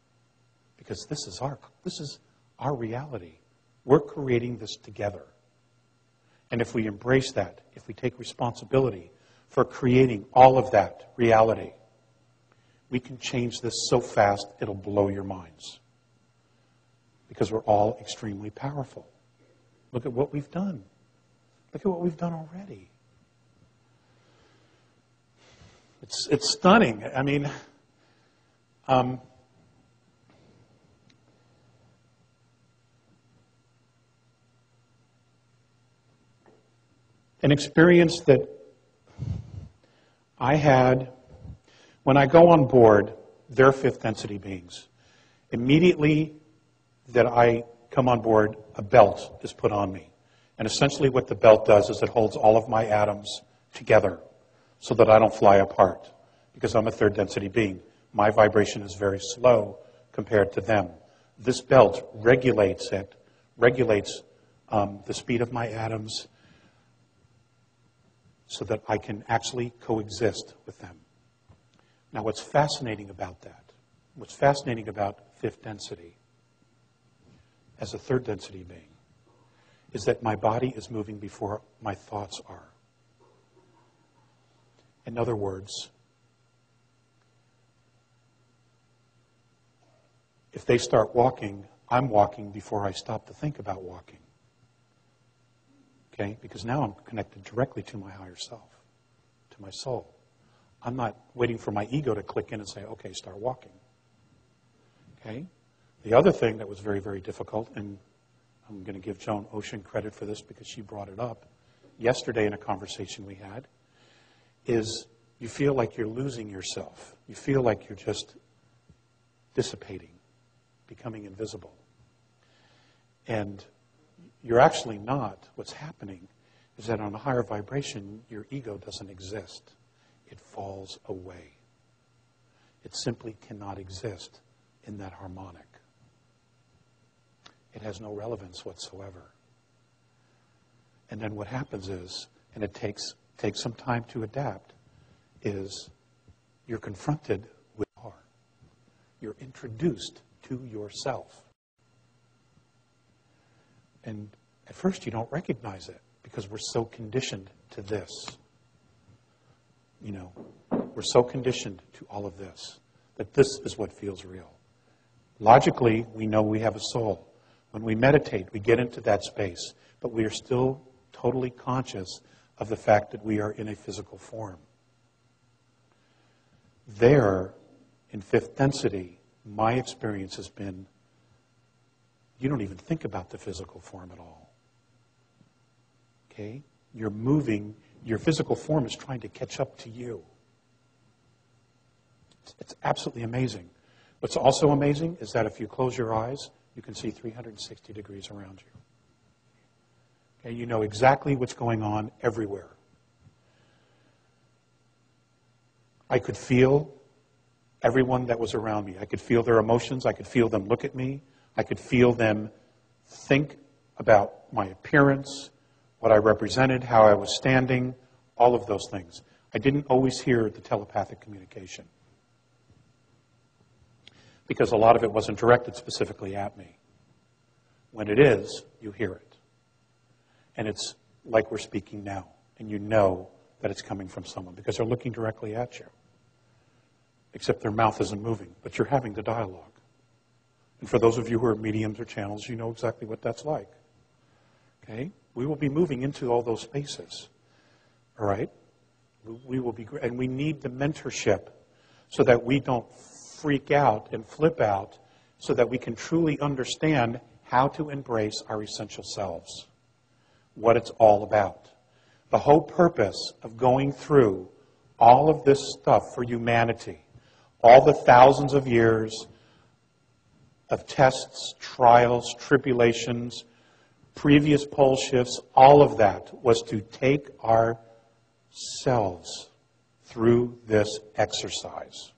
Because this is our reality. We're creating this together. And if we embrace that, if we take responsibility for creating all of that reality, we can change this so fast it'll blow your minds. Because we're all extremely powerful. Look at what we've done. Look at what we've done already. It's stunning. I mean, an experience that I had when I go on board, they're fifth density beings. Immediately that I come on board, a belt is put on me. And essentially what the belt does is it holds all of my atoms together so that I don't fly apart. Because I'm a third density being. My vibration is very slow compared to them. This belt regulates the speed of my atoms so that I can actually coexist with them. Now what's fascinating about that, what's fascinating about fifth density as a third density being, is that my body is moving before my thoughts are. In other words, if they start walking, I'm walking before I stop to think about walking. Okay? Because now I'm connected directly to my higher self, to my soul. I'm not waiting for my ego to click in and say, okay, start walking. Okay? The other thing that was very, very difficult, and I'm going to give Joan Ocean credit for this because she brought it up yesterday in a conversation we had, is you feel like you're losing yourself. You feel like you're just dissipating, becoming invisible. And you're actually not. What's happening is that on a higher vibration, your ego doesn't exist. It falls away. It simply cannot exist in that harmonic. It has no relevance whatsoever. And then what happens is, and it takes some time to adapt, is you're confronted with power. You're introduced to yourself. And at first you don't recognize it because we're so conditioned to this. You know, we're so conditioned to all of this that this is what feels real. Logically, we know we have a soul. When we meditate, we get into that space, but we are still totally conscious of the fact that we are in a physical form. There, in fifth density, my experience has been, you don't even think about the physical form at all. Okay? You're moving, your physical form is trying to catch up to you. It's absolutely amazing. What's also amazing is that if you close your eyes, you can see 360 degrees around you. Okay? You know exactly what's going on everywhere. I could feel everyone that was around me. I could feel their emotions. I could feel them look at me. I could feel them think about my appearance, what I represented, how I was standing, all of those things. I didn't always hear the telepathic communication because a lot of it wasn't directed specifically at me. When it is, you hear it. And it's like we're speaking now, and you know that it's coming from someone because they're looking directly at you. Except their mouth isn't moving, but you're having the dialogue. And for those of you who are mediums or channels, you know exactly what that's like. Okay? We will be moving into all those spaces. All right? We will be, and we need the mentorship so that we don't freak out and flip out, so that we can truly understand how to embrace our essential selves, what it's all about. The whole purpose of going through all of this stuff for humanity, all the thousands of years of tests, trials, tribulations, previous pole shifts, all of that was to take ourselves through this exercise,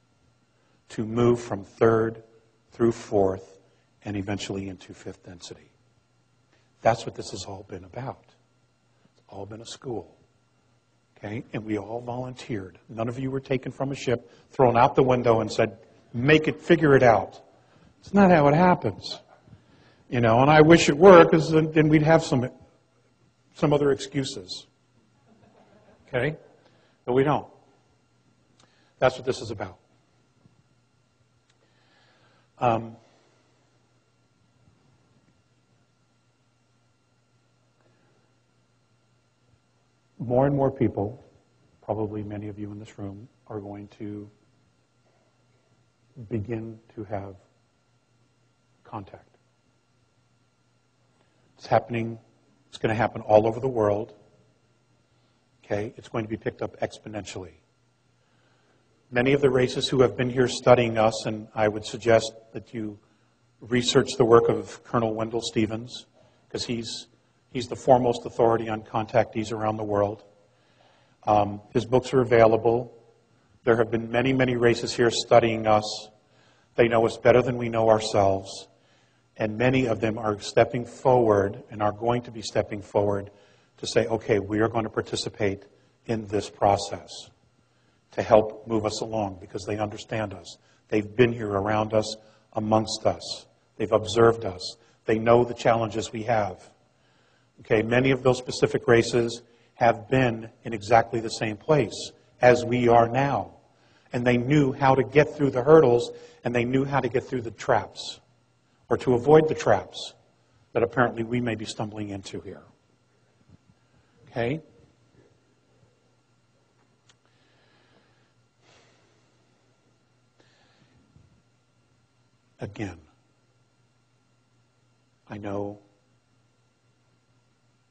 to move from third through fourth and eventually into fifth density. That's what this has all been about. It's all been a school. Okay? And we all volunteered. None of you were taken from a ship, thrown out the window and said, make it, figure it out. It's not how it happens. You know, and I wish it were, because then we'd have some other excuses. Okay? But we don't. That's what this is about. More and more people, probably many of you in this room, are going to begin to have contact. It's happening. It's going to happen all over the world. Okay? It's going to be picked up exponentially. Many of the races who have been here studying us, and I would suggest that you research the work of Colonel Wendell Stevens, because he's the foremost authority on contactees around the world. His books are available. There have been many, many races here studying us. They know us better than we know ourselves. And many of them are stepping forward and are going to be stepping forward to say, okay, we are going to participate in this process to help move us along because they understand us. They've been here around us, amongst us. They've observed us. They know the challenges we have. Okay, many of those specific races have been in exactly the same place as we are now. And they knew how to get through the hurdles, and they knew how to get through the traps, or to avoid the traps that apparently we may be stumbling into here. Okay? Again, I know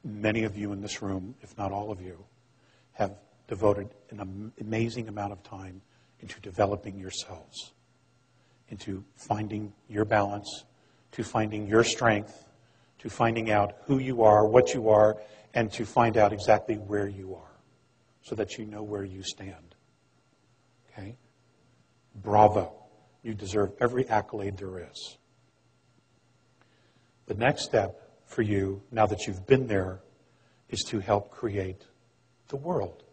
many of you in this room, if not all of you, have devoted an amazing amount of time into developing yourselves, into finding your balance, to finding your strength, to finding out who you are, what you are, and to find out exactly where you are so that you know where you stand. Okay? Bravo. You deserve every accolade there is. The next step for you, now that you've been there, is to help create the world.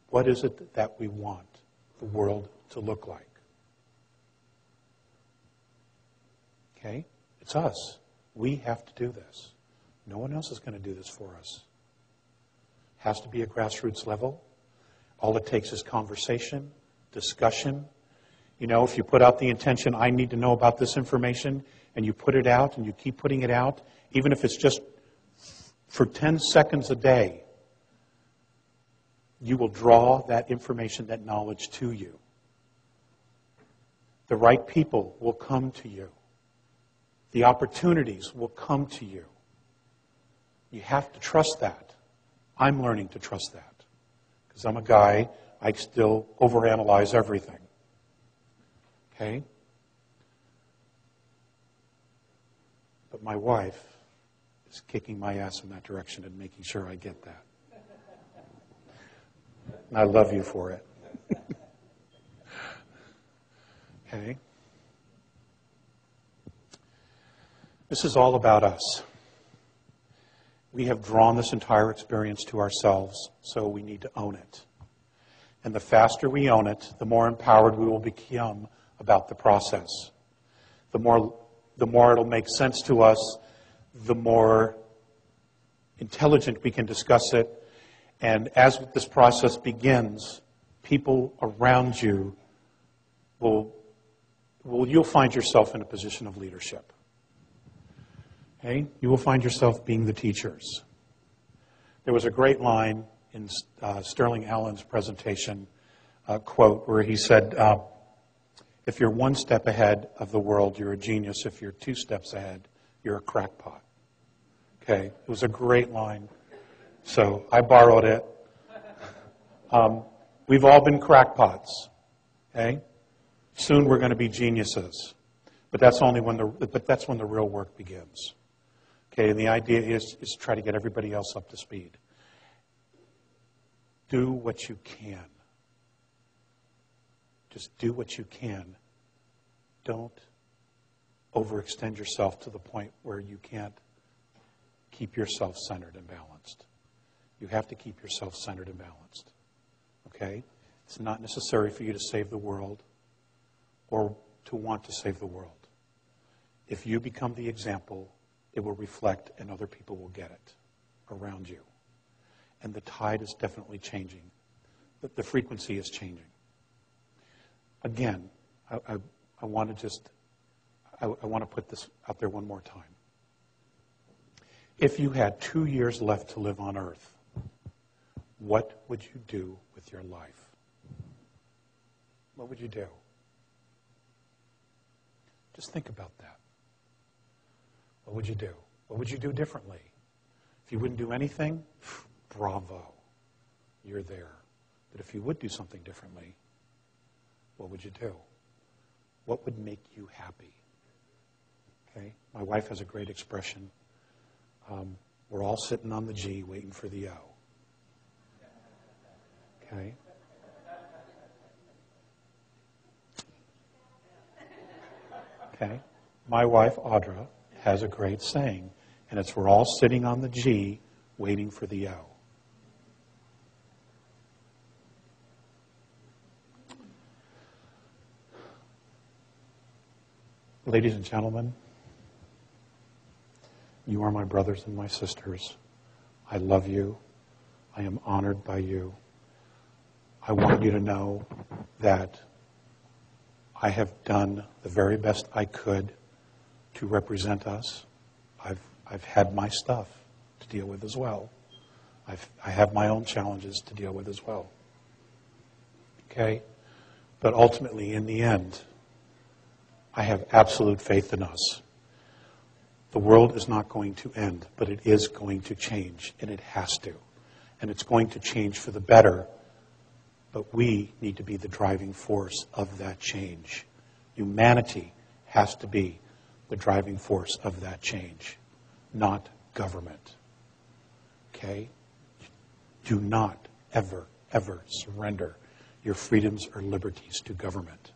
What is it that we want the world to look like? Okay? It's us. We have to do this. No one else is going to do this for us. It has to be a grassroots level. All it takes is conversation, discussion. You know, if you put out the intention, I need to know about this information, and you put it out and you keep putting it out, even if it's just for 10 seconds a day, you will draw that information, that knowledge to you. The right people will come to you. The opportunities will come to you. You have to trust that. I'm learning to trust that. Because I'm a guy, I still overanalyze everything. Okay? But my wife is kicking my ass in that direction and making sure I get that. And I love you for it. Okay? This is all about us. We have drawn this entire experience to ourselves, so we need to own it. And the faster we own it, the more empowered we will become about the process. The more it'll make sense to us, the more intelligent we can discuss it. And as this process begins, people around you you'll find yourself in a position of leadership. Okay? You will find yourself being the teachers. There was a great line in Sterling Allen's presentation, quote, where he said, if you're one step ahead of the world, you're a genius. If you're 2 steps ahead, you're a crackpot. Okay? It was a great line. So I borrowed it. We've all been crackpots. Okay? Soon we're going to be geniuses. But that's when the real work begins. Okay, and the idea is to try to get everybody else up to speed. Do what you can. Just do what you can. Don't overextend yourself to the point where you can't keep yourself centered and balanced. You have to keep yourself centered and balanced. Okay? It's not necessary for you to save the world or to want to save the world. If you become the example, it will reflect and other people will get it around you. And the tide is definitely changing. The frequency is changing. Again, I want to put this out there one more time. If you had 2 years left to live on earth, what would you do with your life? What would you do? Just think about that. What would you do? What would you do differently? If you wouldn't do anything, bravo, you're there. But if you would do something differently, what would you do? What would make you happy? Okay? My wife has a great expression. We're all sitting on the G waiting for the O. Okay? Okay? My wife, Audra, has a great saying, and it's we're all sitting on the G waiting for the O. Ladies and gentlemen, you are my brothers and my sisters. I love you. I am honored by you. I want you to know that I have done the very best I could to represent us. I've had my stuff to deal with as well. I have my own challenges to deal with as well. Okay? But ultimately, in the end, I have absolute faith in us. The world is not going to end, but it is going to change, and it has to. And it's going to change for the better, but we need to be the driving force of that change. Humanity has to be the driving force of that change, not government. Okay? Do not ever, ever surrender your freedoms or liberties to government.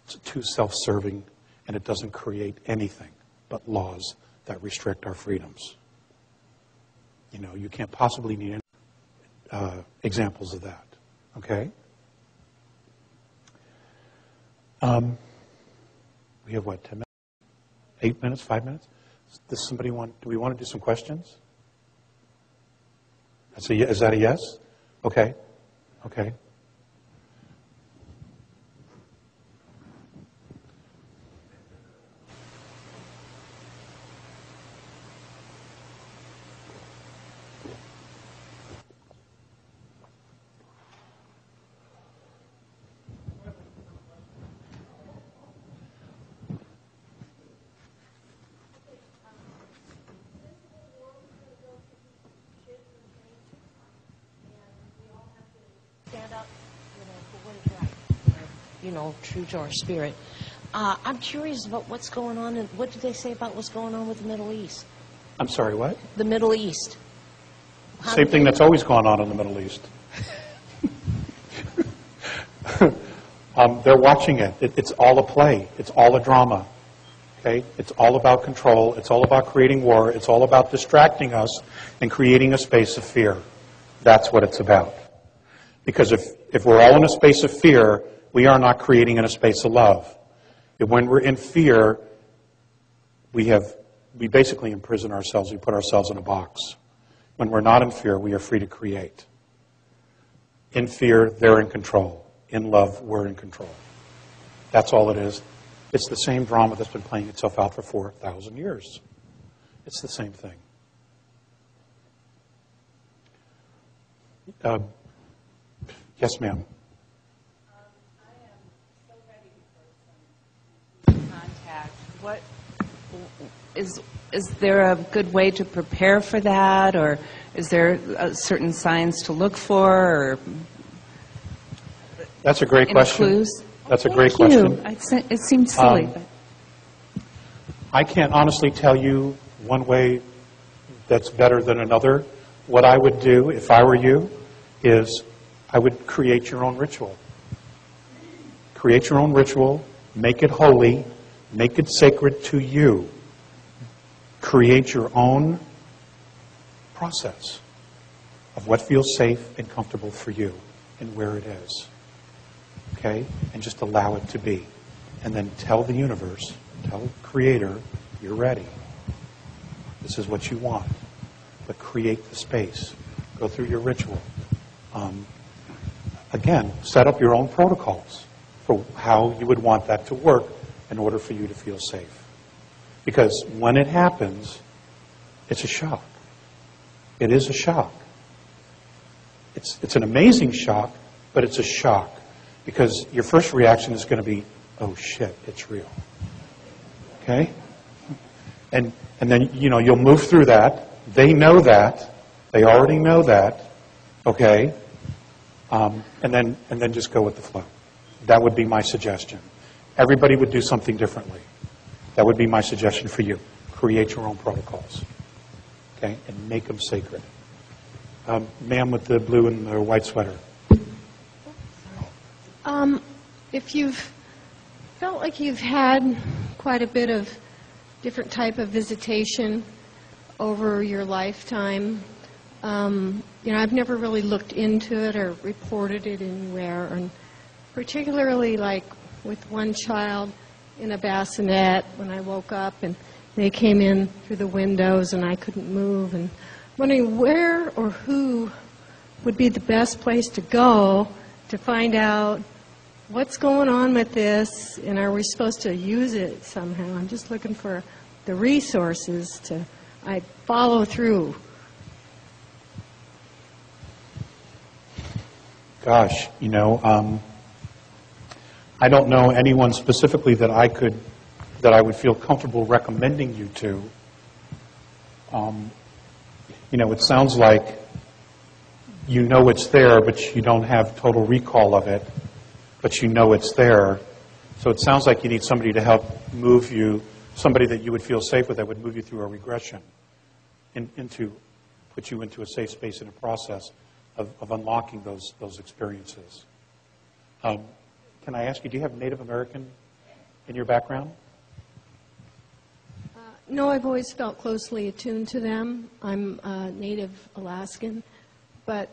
It's too self-serving, and it doesn't create anything but laws that restrict our freedoms. You know, you can't possibly need any examples of that. Okay? We have what, 10 minutes? 8 minutes, 5 minutes? Do we want to do some questions? Is that a yes? Okay. Okay. Stand up, for what is right, true to our spirit. I'm curious about what's going on, and what did they say about what's going on with the Middle East? I'm sorry, what? The Middle East. Same thing that's always gone on in the Middle East. They're watching it. It's all a play. It's all a drama. Okay? It's all about control. It's all about creating war. It's all about distracting us and creating a space of fear. That's what it's about. Because if we're all in a space of fear, we are not creating in a space of love. When we're in fear, we basically imprison ourselves. We put ourselves in a box. When we're not in fear, we are free to create. In fear, they're in control. In love, we're in control. That's all it is. It's the same drama that's been playing itself out for 4,000 years. It's the same thing. Yes, ma'am. I am so ready for some contact. What is there a good way to prepare for that, or is there certain signs to look for, or That's a great any question. clues? That's a great question. It seems silly, but I can't honestly tell you one way that's better than another. What I would do if I were you is I would create your own ritual. Create your own ritual, make it holy, make it sacred to you. Create your own process of what feels safe and comfortable for you and where it is. Okay? And just allow it to be. And then tell the universe, tell the Creator, you're ready. This is what you want. But create the space. Go through your ritual. Again, set up your own protocols for how you would want that to work in order for you to feel safe. Because when it happens, it's a shock. It is a shock. It's an amazing shock, but it's a shock. Because your first reaction is going to be, oh shit, it's real. Okay? And then, you'll move through that. They know that. They already know that. Okay? And then just go with the flow. That would be my suggestion. Everybody would do something differently. That would be my suggestion for you. Create your own protocols. Okay? And make them sacred. Ma'am with the blue and the white sweater. If you've felt like you've had quite a bit of different type of visitation over your lifetime, I've never really looked into it or reported it anywhere, and particularly like with one child in a bassinet when I woke up and they came in through the windows and I couldn't move, and wondering where or who would be the best place to go to find out what's going on with this, and are we supposed to use it somehow? I'm just looking for the resources to follow through. Gosh, I don't know anyone specifically that I would feel comfortable recommending you to. It sounds like it's there, but you don't have total recall of it, but it's there. So it sounds like you need somebody to help move you, somebody that you would feel safe with that would move you through a regression, put you into a safe space in a process of unlocking those experiences. Can I ask you, do you have Native American in your background? No, I've always felt closely attuned to them. I'm Native Alaskan, but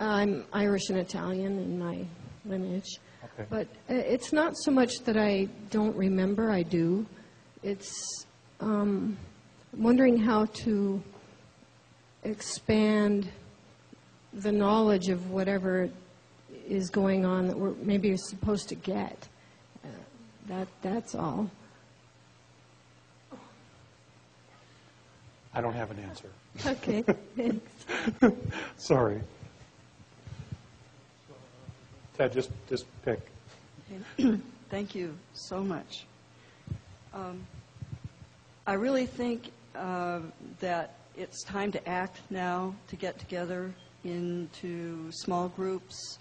I'm Irish and Italian in my lineage. Okay. But it's not so much that I don't remember, I do. It's wondering how to expand the knowledge of whatever is going on that we're maybe supposed to get. That's all. I don't have an answer. Okay, thanks. Sorry. Ted, just pick. Thank you so much. I really think that it's time to act now, to get together into small groups,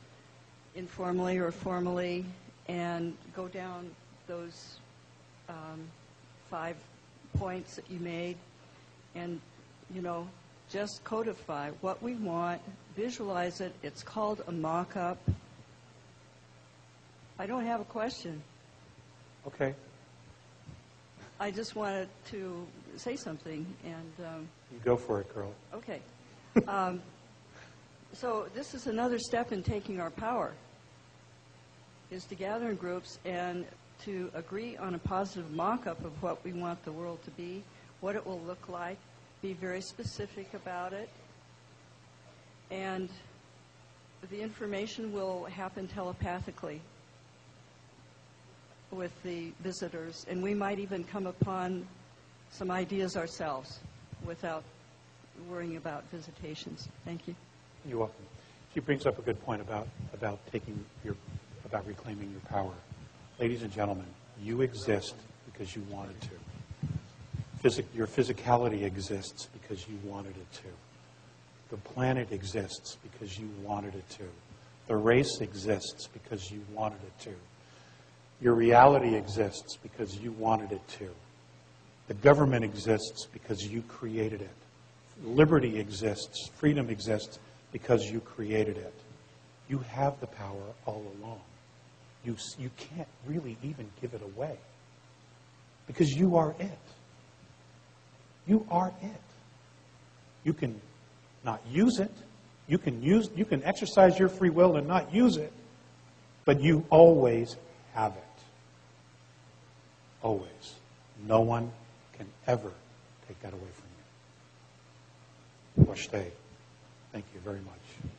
informally or formally, and go down those 5 points that you made and, just codify what we want, visualize it. It's called a mock-up. I don't have a question. Okay. I just wanted to say something, and You go for it, girl. okay. So this is another step in taking our power, is to gather in groups and to agree on a positive mock-up of what we want the world to be, what it will look like, be very specific about it, and the information will happen telepathically with the visitors, and we might even come upon some ideas ourselves without worrying about visitations. Thank you. You're welcome. She brings up a good point about reclaiming your power. Ladies and gentlemen, you exist because you wanted to. Your physicality exists because you wanted it to. The planet exists because you wanted it to. The race exists because you wanted it to. Your reality exists because you wanted it to. The government exists because you created it. Liberty exists, freedom exists because you created it. You have the power all along. You can't really even give it away because you are it. You are it. You can not use it. You can exercise your free will and not use it, but you always have it. Always. No one can ever take that away from you. Washte. Thank you very much.